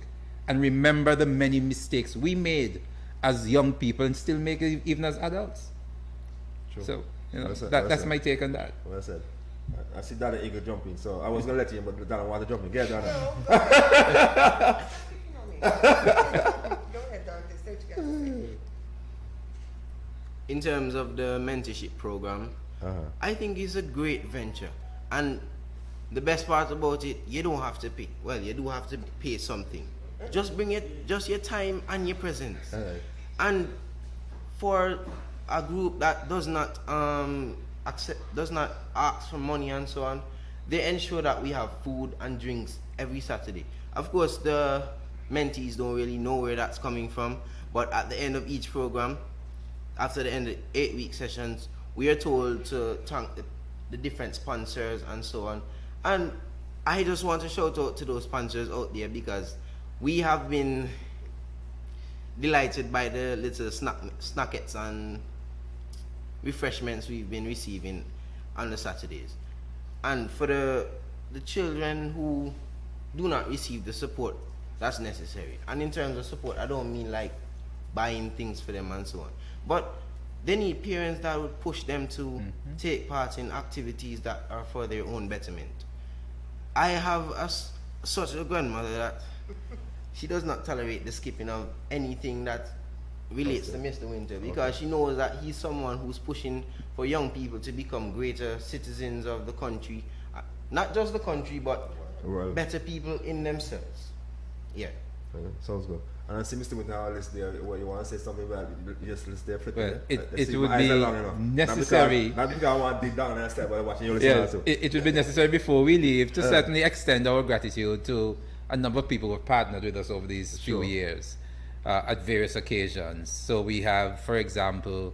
and remember the many mistakes we made as young people and still make it even as adults. True. So, you know, Well said, that's my take on that. Well said. I see Dada Eagle jumping, so I was going to let you in, but Dada wanted to jump in. Get Dada. Go ahead, Dante. Say what you got to say. In terms of the mentorship program, I think it's a great venture, and the best part about it, you don't have to pay. Well, you do have to pay something. Just bring it, just your time and your presence. And for a group that does not ask for money and so on, they ensure that we have food and drinks every Saturday. Of course, the mentees don't really know where that's coming from, but at the end of each program, after the end of 8-week sessions, we are told to thank the different sponsors and so on. And I just want to shout out to those sponsors out there, because we have been delighted by the little snackets and refreshments we've been receiving on the Saturdays. And for the children who do not receive the support that's necessary, and in terms of support, I don't mean like buying things for them and so on, but they need parents that would push them to take part in activities that are for their own betterment. I have such a grandmother that she does not tolerate the skipping of anything that relates to Mr. Winter, because she knows that he's someone who's pushing for young people to become greater citizens of the country, not just the country, but better people in themselves. Yeah. Sounds good. And I see Mr. Winter on our list there. What you want to say something about? Just list there. Well, it would be necessary. Not because I want to dig down and step, but watching you listen also. It would be necessary before we leave to certainly extend our gratitude to a number of people who have partnered with us over these few years at various occasions. So we have, for example,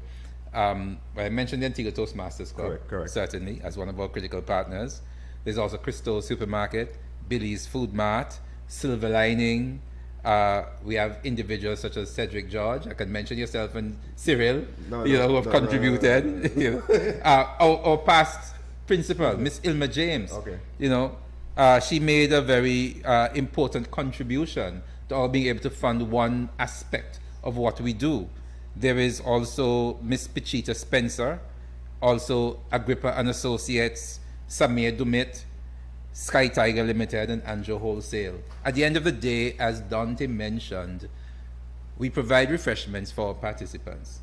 I mentioned the Antigua Toastmasters Club, correct. Certainly, as one of our critical partners. There's also Christo's Supermarket, Billy's Food Mart, Silver Lining. We have individuals such as Cedric George. I can mention yourself and Cyril, who have contributed. Our past principal, Miss Ilma James. She made a very important contribution to all being able to fund one aspect of what we do. There is also Miss Pichita Spencer, also Agrippa and Associates, Samir Dumit, Sky Tiger Limited, and Andrew Wholesale. At the end of the day, as Dante mentioned, we provide refreshments for our participants.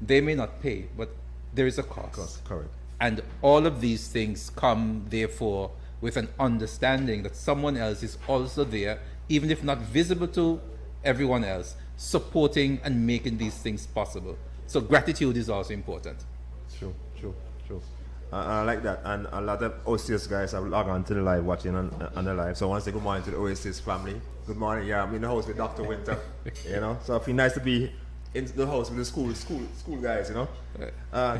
They may not pay, but there is a cost. Correct. And all of these things come, therefore, with an understanding that someone else is also there, even if not visible to everyone else, supporting and making these things possible. So gratitude is also important. True. I like that, and a lot of OCS guys have logged on to the live, watching on the live. So I want to say good morning to the OCS family. Good morning. Yeah, I'm in the house with Dr. Winter. So it feels nice to be into the house with the school guys, you know.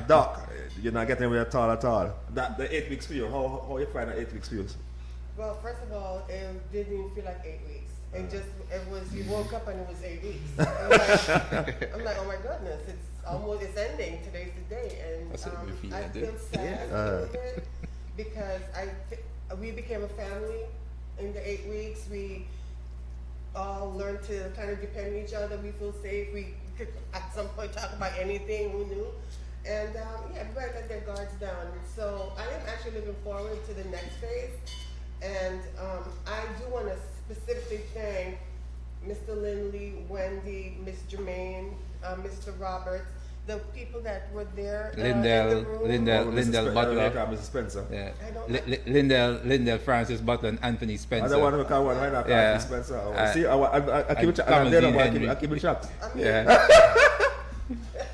Doc, you're not getting away at all. That the 8 weeks for you. How you find that 8 weeks for you? Well, first of all, it didn't even feel like 8 weeks. It was, you woke up and it was 8 weeks. I'm like, oh my goodness, it's ending. Today's the day. And I feel sad a little bit because we became a family in the 8 weeks. We all learned to kind of depend on each other. We feel safe. We could at some point talk about anything we knew. And everybody let their guards down. So I am actually looking forward to the next phase. And I do want to specifically thank Mr. Lindley, Wendy, Miss Jermaine, Mr. Roberts, the people that were there. Lindell Butler. Mrs. Spencer. Yeah. Lindell Francis Butler and Anthony Spencer. I don't want to call one right now. Yeah. Spencer. See, I keep it. I keep it shocked. Yeah.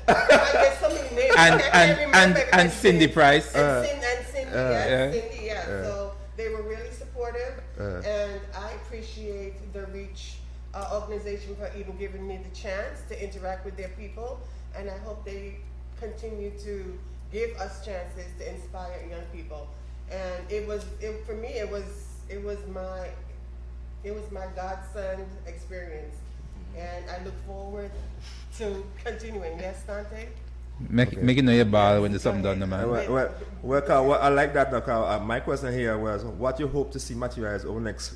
I get so many names. And Cindy Price. Cindy, yeah. So they were really supportive, and I appreciate the Reach organization for even giving me the chance to interact with their people, and I hope they continue to give us chances to inspire young people. And for me, it was my godson experience, and I look forward to continuing. Yes, Dante? Make it know your ball when there's something done, no man. Well, Carl, I like that now, Carl. My question here was, what you hope to see materialize over the next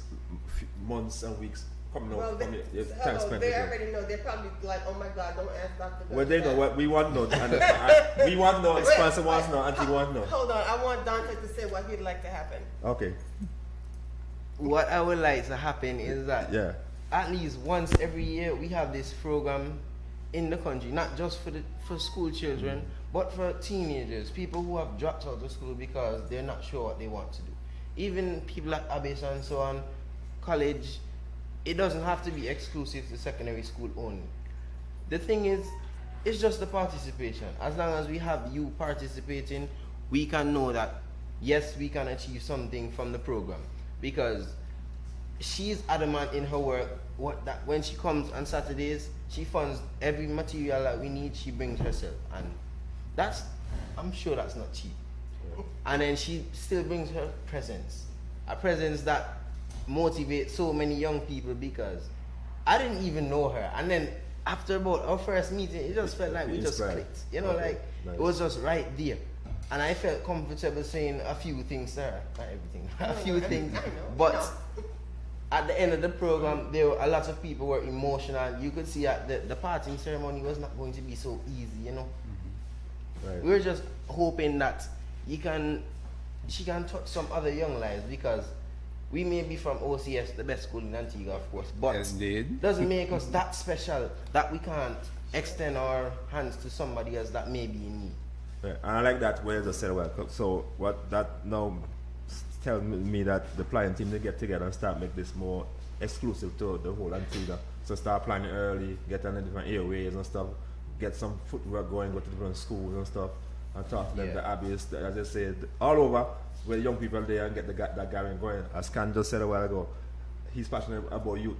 few months and weeks coming Well, out? they already know. They're probably like, oh my God, don't ask Dr. Well, they know what we want to know. And we want to know, and sponsor wants to know, Auntie wants to know. Hold on, I want Dante to say what he'd like to happen. Okay. What I would like to happen is that at least once every year we have this program in the country, not just for school children, but for teenagers, people who have dropped out of school because they're not sure what they want to do. Even people like Abyss and so on, college, it doesn't have to be exclusive to secondary school only. The thing is, it's just the participation. As long as we have you participating, we can know that, yes, we can achieve something from the program. Because she's adamant in her work, that when she comes on Saturdays, she funds every material that we need, she brings herself. And I'm sure that's not cheap. And then she still brings her presence. A presence that motivates so many young people, because I didn't even know her. And then after about our first meeting, it just felt like we just clicked. You know, nice. It was just right there. And I felt comfortable saying a few things to her. Not everything, a few things. But at the end of the program, there were a lot of people were emotional. You could see that the parting ceremony was not going to be so easy, you know. Right. We were just hoping that she can touch some other young lives, because we may be from OCS, the best school in Antigua, of course, but doesn't make us that special that we can't extend our hands to somebody else that may be in need. Right. And I like that way you just said, well, so what that now tells me that the planning team, they get together and start make this more exclusive to the whole Antigua. So start planning early, get on the different airways and stuff, get some footwork going, go to different schools and stuff, and talk to them, the Abbeys, as I said, all over, where young people there and get that gathering going. As Can just said a while ago, he's passionate about youth.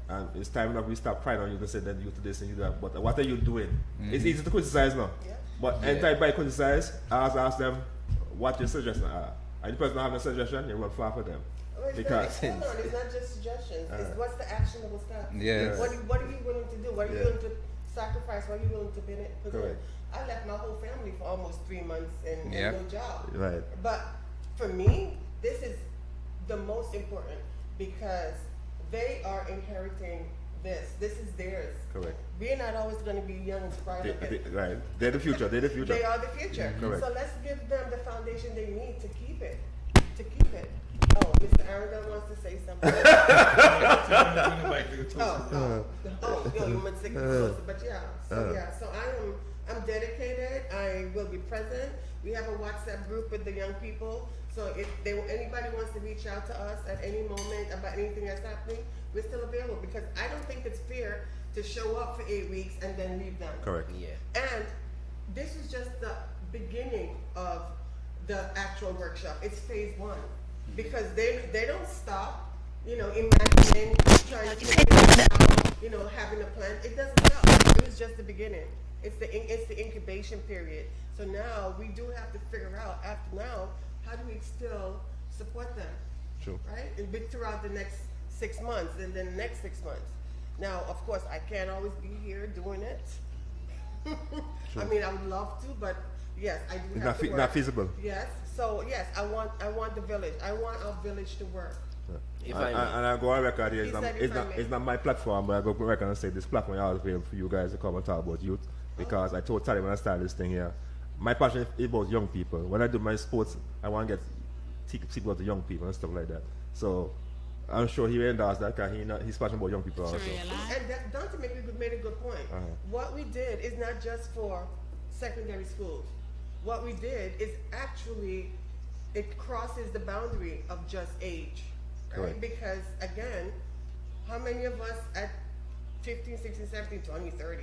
And it's time enough we stop crying on you and say that you do this and you do that. But what are you doing? It's easy to criticize now. But anytime I criticize, I ask them what your suggestions are. And the person not having a suggestion, you run far for them. Because hold on, it's not just suggestions. It's what's the actionable stuff. Yes. What are you willing to do? What are you willing to sacrifice? What are you willing to put in? I left my whole family for almost 3 months and no job. Right. But for me, this is the most important, because they are inheriting this. This is theirs. Correct. We're not always going to be young and spry. Right. They're the future. They're the future. They are the future. Correct. So let's give them the foundation they need to keep it. Oh, Mr. Arundel wants to say something. You might say closer, but so I'm dedicated. I will be present. We have a WhatsApp group with the young people. So if anybody wants to reach out to us at any moment about anything that's happening, we're still available, because I don't think it's fair to show up for 8 weeks and then leave them. Correct. Yeah. And this is just the beginning of the actual workshop. It's phase 1, because they don't stop, imagining, trying to figure it out. having a plan. It doesn't help. It was just the beginning. It's the incubation period. So now we do have to figure out after now, how do we still support them? True. Right? And throughout the next 6 months and then the next 6 months. Now, of course, I can't always be here doing it. I mean, I would love to, but yes, I do It's have to work. not feasible. Yes. So yes, I want the village. I want our village to work. And I go on record here. He said if I may. It's not my platform, but I go on record and say this platform is always available for you guys to come and talk about youth. Because I told Tally when I started this thing here, my passion is about young people. When I do my sports, I want to teach people to young people and stuff like that. So I'm sure he endorses that because he's passionate about young people also. And Dante made a good point. What we did is not just for secondary schools. What we did is actually, it crosses the boundary of just age. Right? Correct. Because again, how many of us at 15, 16, 17, 20, 30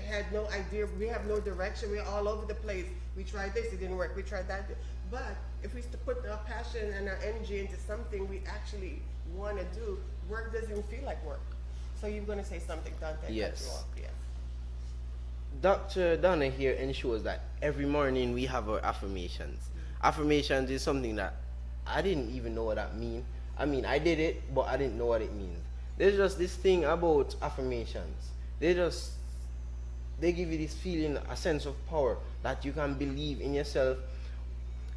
had no idea, we have no direction, we're all over the place. We tried this, it didn't work, we tried that. But if we put our passion and our energy into something we actually want to do, work doesn't feel like work. So you're going to say something, Dante? Yes. Yes. Dr. Donna here ensures that every morning we have our affirmations. Affirmations is something that I didn't even know what that means. I mean, I did it, but I didn't know what it means. There's just this thing about affirmations. They give you this feeling, a sense of power, that you can believe in yourself.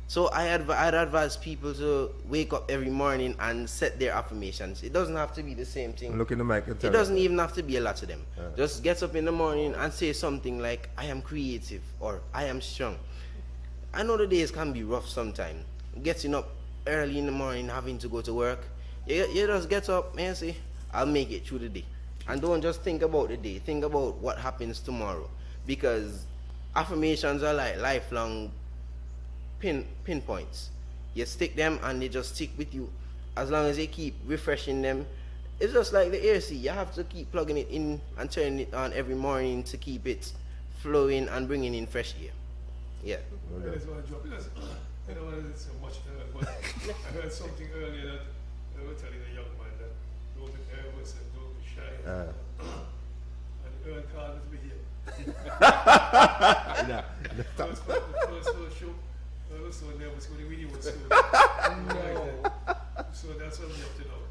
So I'd advise people to wake up every morning and set their affirmations. It doesn't have to be the same thing. Look in the mic and tell It doesn't even have to be a lot of them. Yeah. Just get up in the morning and say something like, I am creative, or I am strong. I know the days can be rough sometimes. Getting up early in the morning, having to go to work. You just get up and say, I'll make it through the day. And don't just think about the day. Think about what happens tomorrow. Because affirmations are like lifelong pinpoints. You stick them and they just stick with you. As long as you keep refreshing them. It's just like the AC. You have to keep plugging it in and turning it on every morning to keep it flowing and bringing in fresh air. Yeah. I just want to drop because I don't want to say much, but I heard something earlier that I was telling a young man that don't be nervous and don't be shy. And Earl called me to be here. The first show, I was so nervous when the video was so. So that's what we have to know.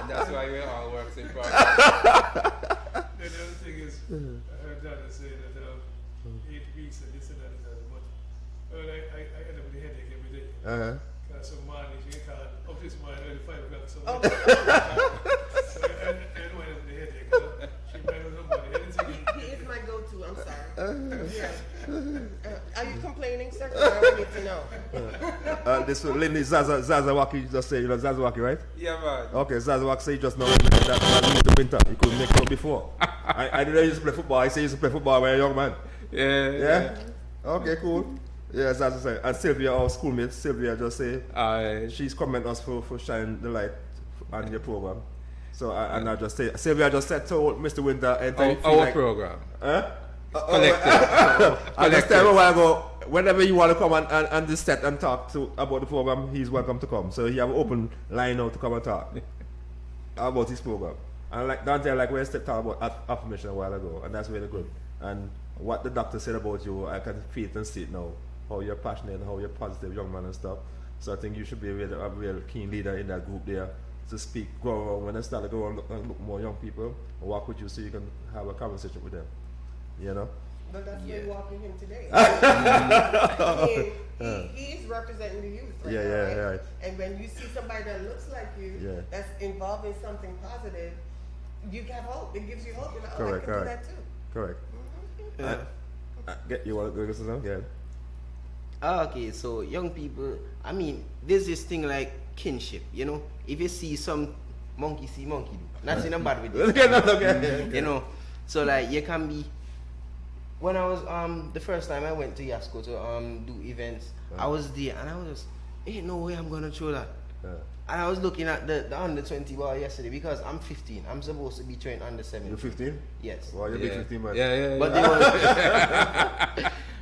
That's why we all work in progress. Then the other thing is, I heard Dad say that 8 weeks and this and that and that. But I end up with a headache every day. Because some morning, you can call up this morning early 5 o'clock. So I know I end up with a headache. She might have somebody. He is my go-to, I'm sorry. Are you complaining, sir? I need to know. This Lindy Zazawaki just say, Zazawaki, right? Yeah, man. Okay, Zazawaki say just now that in the winter. He couldn't make it before. I didn't used to play football. I say he used to play football when I was a young man. Yeah? Okay, cool. Yeah, Zaza say. And Sylvia, our schoolmate, Sylvia just say, she's commenting us for shining the light on your program. So and I just say, Sylvia just said to Mr. Winter, our program. Collective. I just tell you a while ago, whenever you want to come and just set and talk about the program, he's welcome to come. So he have an open line now to come and talk about his program. And like Dante, like we talked about affirmation a while ago, and that's really good. And what the doctor said about you, I can feel it and see it now. How you're passionate and how you're positive young man and stuff. So I think you should be a real keen leader in that group there to speak, go around when I start to go and look more young people, walk with you so you can have a conversation with them. You know? But that's why you're walking him today. I mean, he is representing the youth right now, right? And when you see somebody that looks like you, that's involved in something positive, you have hope. It gives you hope. You're like, oh, I can do that too. Correct. You want to go to something? Yeah. Okay, so young people, I mean, there's this thing like kinship, you know? If you see some monkey see monkey do. Not in a bad way. You know? So like you can be, when I was the first time I went to Yasco to do events, I was there and I was just, ain't no way I'm gonna throw that. And I was looking at the under 20 ball yesterday because I'm 15. I'm supposed to be trained under 17. You're 15? Yes. Well, you're big 15, man. Yeah. But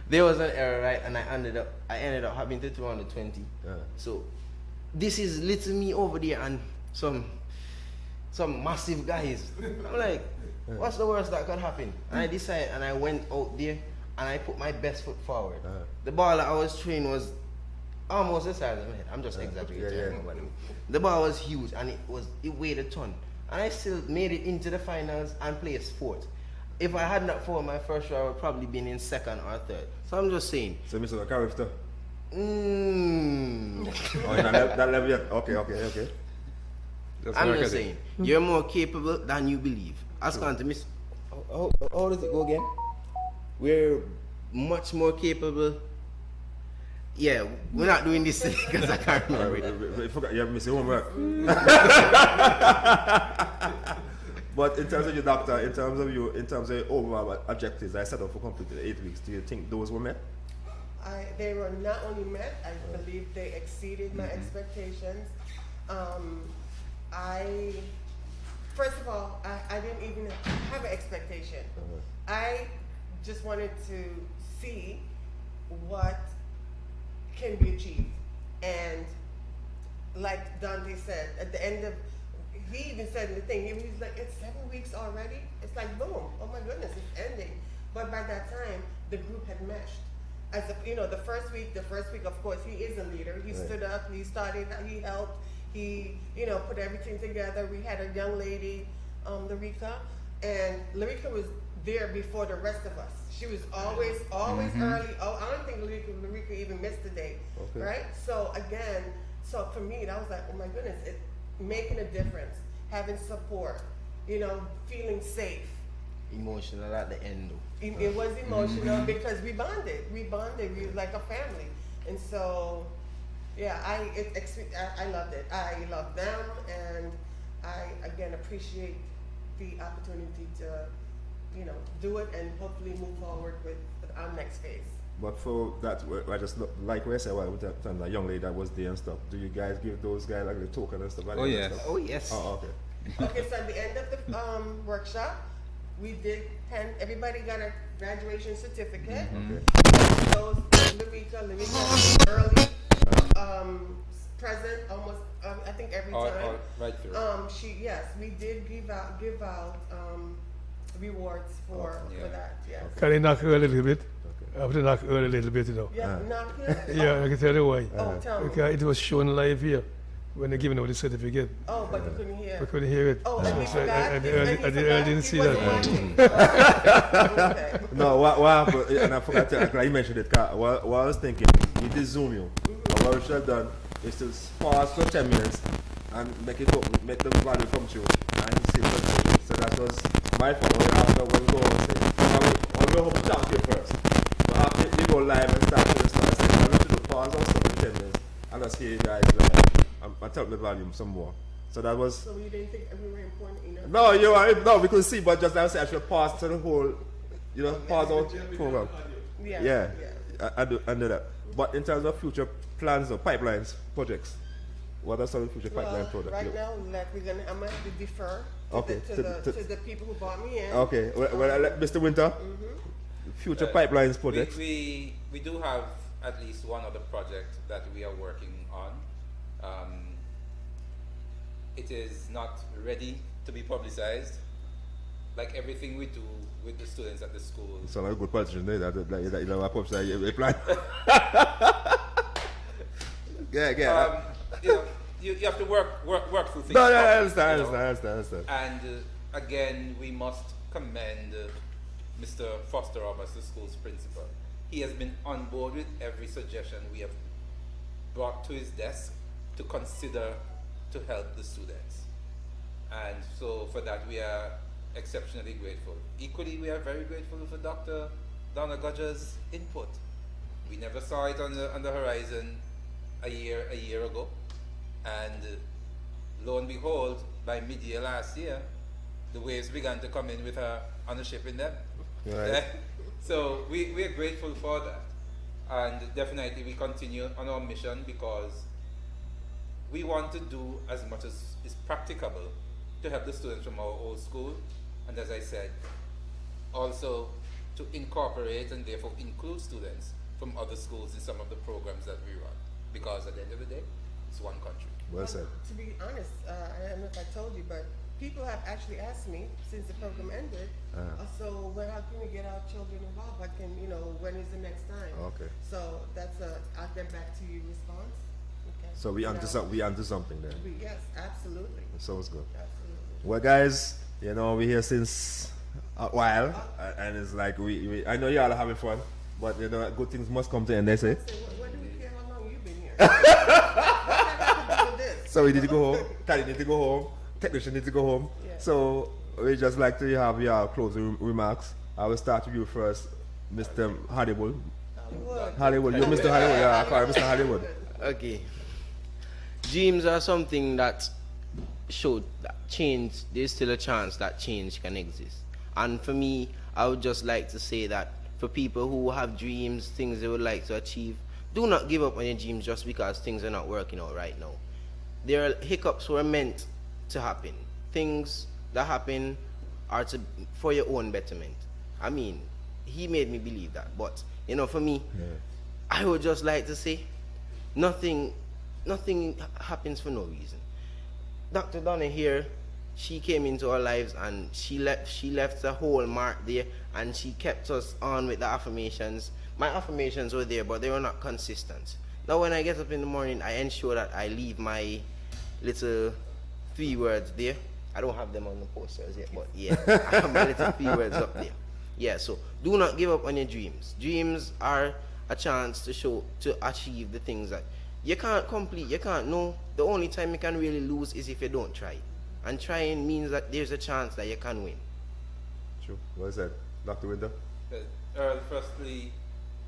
there was an error, right? And I ended up having to throw under 20. So this is little me over there and some some massive guys. I'm like, what's the worst that could happen? And I decided, and I went out there and I put my best foot forward. The ball that I was throwing was almost the size of my head. I'm just exaggerating. The ball was huge and it weighed a ton. And I still made it into the finals and placed fourth. If I had not fought my first round, I would probably been in second or third. So I'm just saying. So Mr. Character. Oh, that level yet? Okay. I'm just saying, you're more capable than you believe. Ask on to Miss. How does it go again? We're much more capable. Yeah, we're not doing this because I can't remember it. You have missed your homework. But in terms of your doctor, in terms of your overall objectives I set up for completing 8 weeks, do you think those were met? They were not only met, I believe they exceeded my expectations. First of all, I didn't even have an expectation. I just wanted to see what can be achieved. And like Dante said, at the end of, he even said in the thing, he was like, it's 7 weeks already? It's like, boom, oh my goodness, it's ending. But by that time, the group had meshed. As the first week, of course, he is a leader. He stood up, he started, he helped, he, put everything together. We had a young lady, Larika, and Larika was there before the rest of us. She was always early. Oh, I don't think Larika even missed a day, right? So again, for me, that was like, oh my goodness, it making a difference, having support, feeling safe. Emotional at the end. It was emotional because we bonded. We were like a family, and so yeah, I loved it. I love them, and I again appreciate the opportunity to do it and hopefully move forward with our next phase. But for that, I just like what I said, with that young lady that was there and stuff. Do you guys give those guys like the token and stuff? Oh yes. Oh yes. Oh okay. Okay, so at the end of the workshop, we did everybody got a graduation certificate. Those Larika early, present almost I think every time. Right through. We did give out rewards for that. Yes. Can I knock her a little bit? I have to knock her a little bit, Yeah, knock her. Yeah, I can tell you why. Oh, tell me. Okay, it was shown live here when they giving out the certificate. Oh, but you couldn't hear. I couldn't hear it. Oh, and he forgot? I didn't see that. Okay. No, what happened, and I forgot to, you mentioned it, what I was thinking, we did Zoom you. And what we should have done is to pause for 10 minutes and make the value come through and see it. So that was my fault. After when we go on stage, I will hope to talk to you first. But after you go live and start to start saying, I want you to pause also for 10 minutes and just hear you guys I tell the volume some more. So that was. So you didn't think we were important enough? No, we could see, but just I said I should pause to the whole, pause out program. Yeah. I do that. But in terms of future plans or pipelines, projects, what are some future pipeline projects? Right now, I'm going to defer to the people who brought me in. Okay. Well, Mr. Winter, future pipelines projects. We do have at least one other project that we are working on. It is not ready to be publicized. Like everything we do with the students at the school. It's not a good question, that you know, publicize plan. You have to work through things. No, I understand. And again, we must commend Mr. Foster as the school's principal. He has been on board with every suggestion we have brought to his desk to consider to help the students. And so for that we are exceptionally grateful. Equally, we are very grateful for Dr. Donna Gudger's input. We never saw it on the horizon a year ago. And lo and behold, by mid-year last year, the waves began to come in with her ownership in them. Right. So we are grateful for that. And definitely we continue on our mission because we want to do as much as is practicable to help the students from our old school, and as I said, also to incorporate and therefore include students from other schools in some of the programs that we run, because at the end of the day, it's one country. Well said. To be honest, I don't know if I told you, but people have actually asked me since the program ended, so how can we get our children involved? What can, when is the next time? Okay. So that's I'll get back to you response. Okay. So we onto something then. Yes, absolutely. So it's good. Absolutely. Well, guys, we're here since a while, and it's like we I know y'all are having fun, but good things must come to an end. They say. What do we care how long you've been here? What have to do with this? So we need to go home. Tally need to go home. Technician need to go home. Yeah. So we just like to have your closing remarks. I will start with you first, Mr. Hollywood. Hollywood, you're Mr. Hollywood. Yeah, I call you Mr. Hollywood. Okay. Dreams are something that show that change, there's still a chance that change can exist. And for me, I would just like to say that for people who have dreams, things they would like to achieve, do not give up on your dreams just because things are not working out right now. There are hiccups were meant to happen. Things that happen are for your own betterment. I mean, he made me believe that. But, for me, I would just like to say, nothing happens for no reason. Dr. Donna here, she came into our lives and she left a whole mark there, and she kept us on with the affirmations. My affirmations were there, but they were not consistent. Now when I get up in the morning, I ensure that I leave my little 3 words there. I don't have them on the posters yet, but yeah, I have my little 3 words up there. Yeah, so do not give up on your dreams. Dreams are a chance to achieve the things that you can't complete, you can't know. The only time you can really lose is if you don't try. And trying means that there's a chance that you can win. True. What is that, Dr. Winter? Earl, firstly,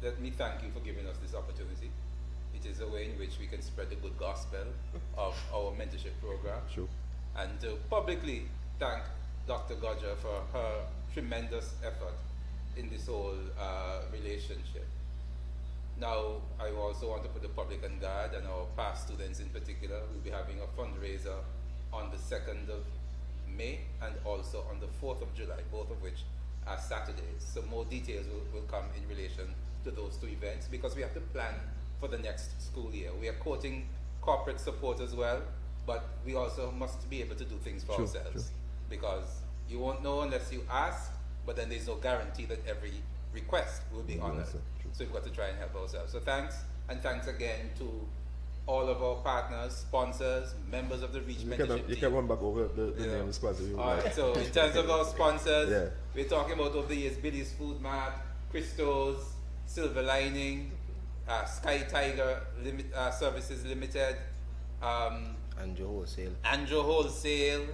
let me thank you for giving us this opportunity. It is a way in which we can spread the good gospel of our mentorship program. True. And to publicly thank Dr. Godja for her tremendous effort in this whole relationship. Now, I also want to put the public on guard, and our past students in particular. We'll be having a fundraiser on the 2nd of May and also on the 4th of July, both of which are Saturdays. So more details will come in relation to those 2 events, because we have to plan for the next school year. We are quoting corporate support as well, but we also must be able to do things for ourselves. Because you won't know unless you ask, but then there's no guarantee that every request will be honored. So we've got to try and help ourselves. So thanks, and thanks again to all of our partners, sponsors, members of the Reach Mentorship team. You can run back over the name of the sponsor. Alright, so in terms of our sponsors, we're talking about over the years Billy's Food Mart, Christos, Silver Lining, Sky Tiger Services Limited, Andrew Wholesale,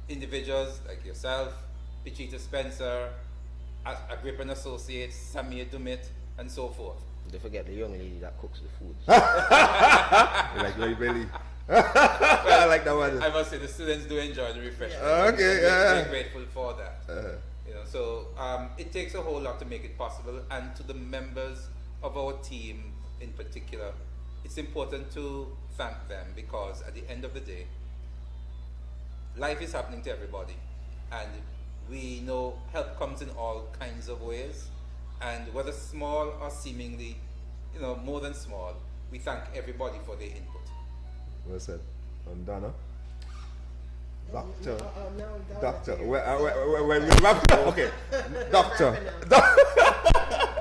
individuals like yourself, Pichita Spencer, Agrippa and Associates, Samir Dumit, and so forth. Don't forget the young lady that cooks the food. Like Billy. I like that one. I must say the students do enjoy the refreshment. Okay, We're grateful for that. So it takes a whole lot to make it possible, and to the members of our team in particular, it's important to thank them, because at the end of the day, life is happening to everybody, and we know help comes in all kinds of ways, and whether small or seemingly, more than small, we thank everybody for their input. Well said. And Donna? Doctor. No, Doctor. When we wrap it up, okay. Doctor.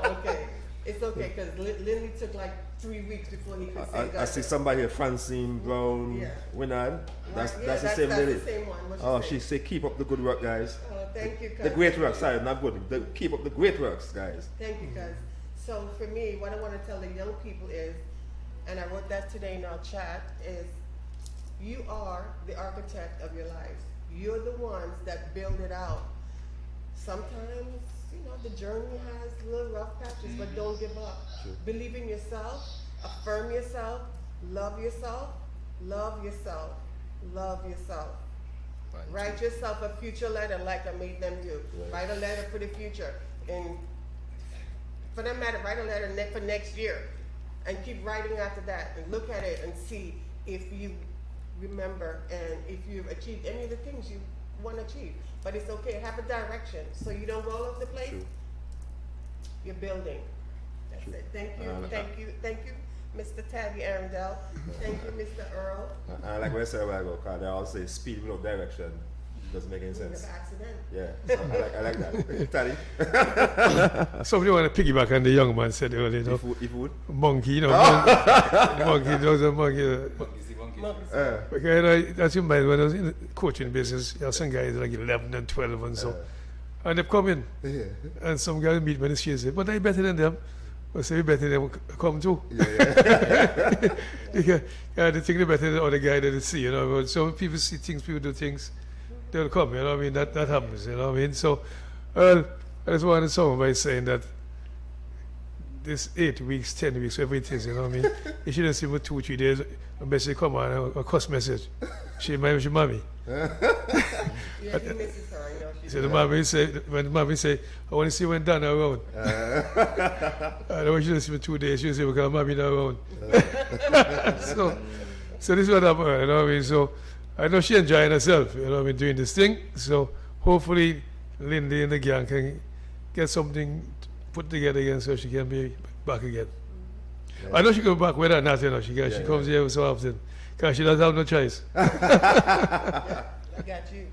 Okay. It's okay, because Lindley took like 3 weeks before he could say I see somebody here, Francine Brown, Winard. That's the same lady. That's the same one. Oh, she said, keep up the good work, guys. Thank you, The great work, sorry, not good. Keep up the great works, guys. Thank you, guys. So for me, what I want to tell the young people is, and I wrote that today in our chat, is you are the architect of your lives. You're the ones that build it out. Sometimes, the journey has little rough patches, but don't give up. True. Believe in yourself, affirm yourself, love yourself, love yourself, love yourself. Write yourself a future letter like I made them do. Write a letter for the future. And for that matter, write a letter for next year. And keep writing after that. And look at it and see if you remember and if you've achieved any of the things you want to achieve. But it's okay. Have a direction so you don't go all over the place. True. You're building. That's it. Thank you. Thank you. Thank you Mr. Tabby Arundel. Thank you, Mr. Earl. I like what I said a while ago, because they all say speed without direction doesn't make any sense. Accident. Yeah, so I like that. Taddy? Somebody want to piggyback on the young man said earlier, you know. If would? Monkey, you know. Monkey, those are monkey. Because, you know, that's in mind when I was in the coaching business, you know, some guys like 11 and 12 and so. And they come in, and some guys meet me in the street and say, but I better than them. I say, we better than them come too. Because they think they're better than the other guy that they see, you know. So people see things, people do things, they'll come, you know what I mean? That happens, you know what I mean? So, I just wanted to sum by saying that this 8 weeks, 10 weeks, whatever it is, you know what I mean? You shouldn't see for 2, 3 days, a message come on, a cuss message. She my mommy. So the mommy say, when the mommy say, I want to see when Dana around. I don't want you to see for 2 days. She'll say, because mommy not around. so this is what happened, you know what I mean? So I know she enjoying herself, you know what I mean, doing this thing. So hopefully Lindy and the gang can get something put together again so she can be back again. Yeah. I know she can be back with her not, you know. She comes here so often because she doesn't have no choice. I got you.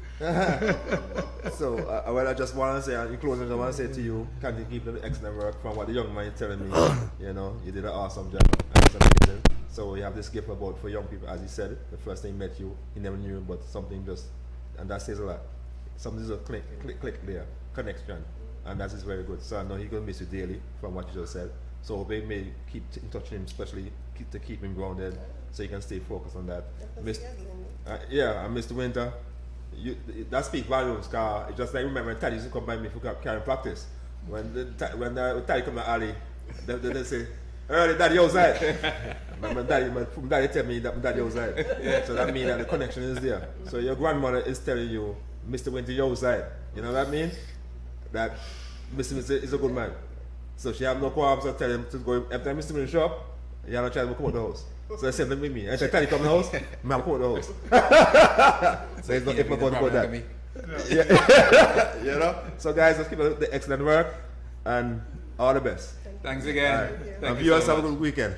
So, well, I just want to say, in closing, I want to say to you, can you keep the excellent work from what the young man is telling me? You know, you did an awesome job. So you have this gift about for young people, as he said, the first time he met you, he never knew, but something just, and that says a lot. Something just click there, connection, and that is very good. So I know he's going to miss you daily from what you just said. So we may keep in touch with him, especially to keep him grounded, so you can stay focused on that. Yeah, and Mr. Winter, that speaks volumes, because it's just like, remember, Taddy used to come by me for carrying practice. When Taddy come to alley, they say, early Daddy outside. my daddy tell me that my daddy outside. So that means that the connection is there. So your grandmother is telling you, Mr. Winter, you're outside. You know what I mean? That Mr. Winter is a good man. So she have no qualms to tell him to go, every time Mr. Winter show up, you have no chance to come out the house. So I said, let me. I said, Taddy come to the house, I'm come out the house. So it's not if I'm going to go that. Yeah. You know? So guys, let's keep up the excellent work and all the best. Thanks again. Right. Thank and you viewers, so have a much. good weekend.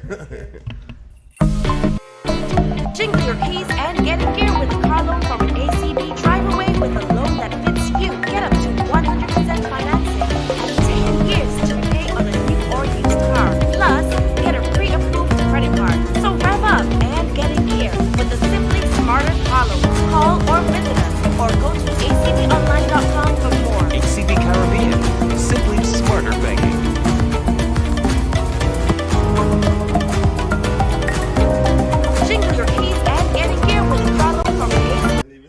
Jingle your keys and get engaged.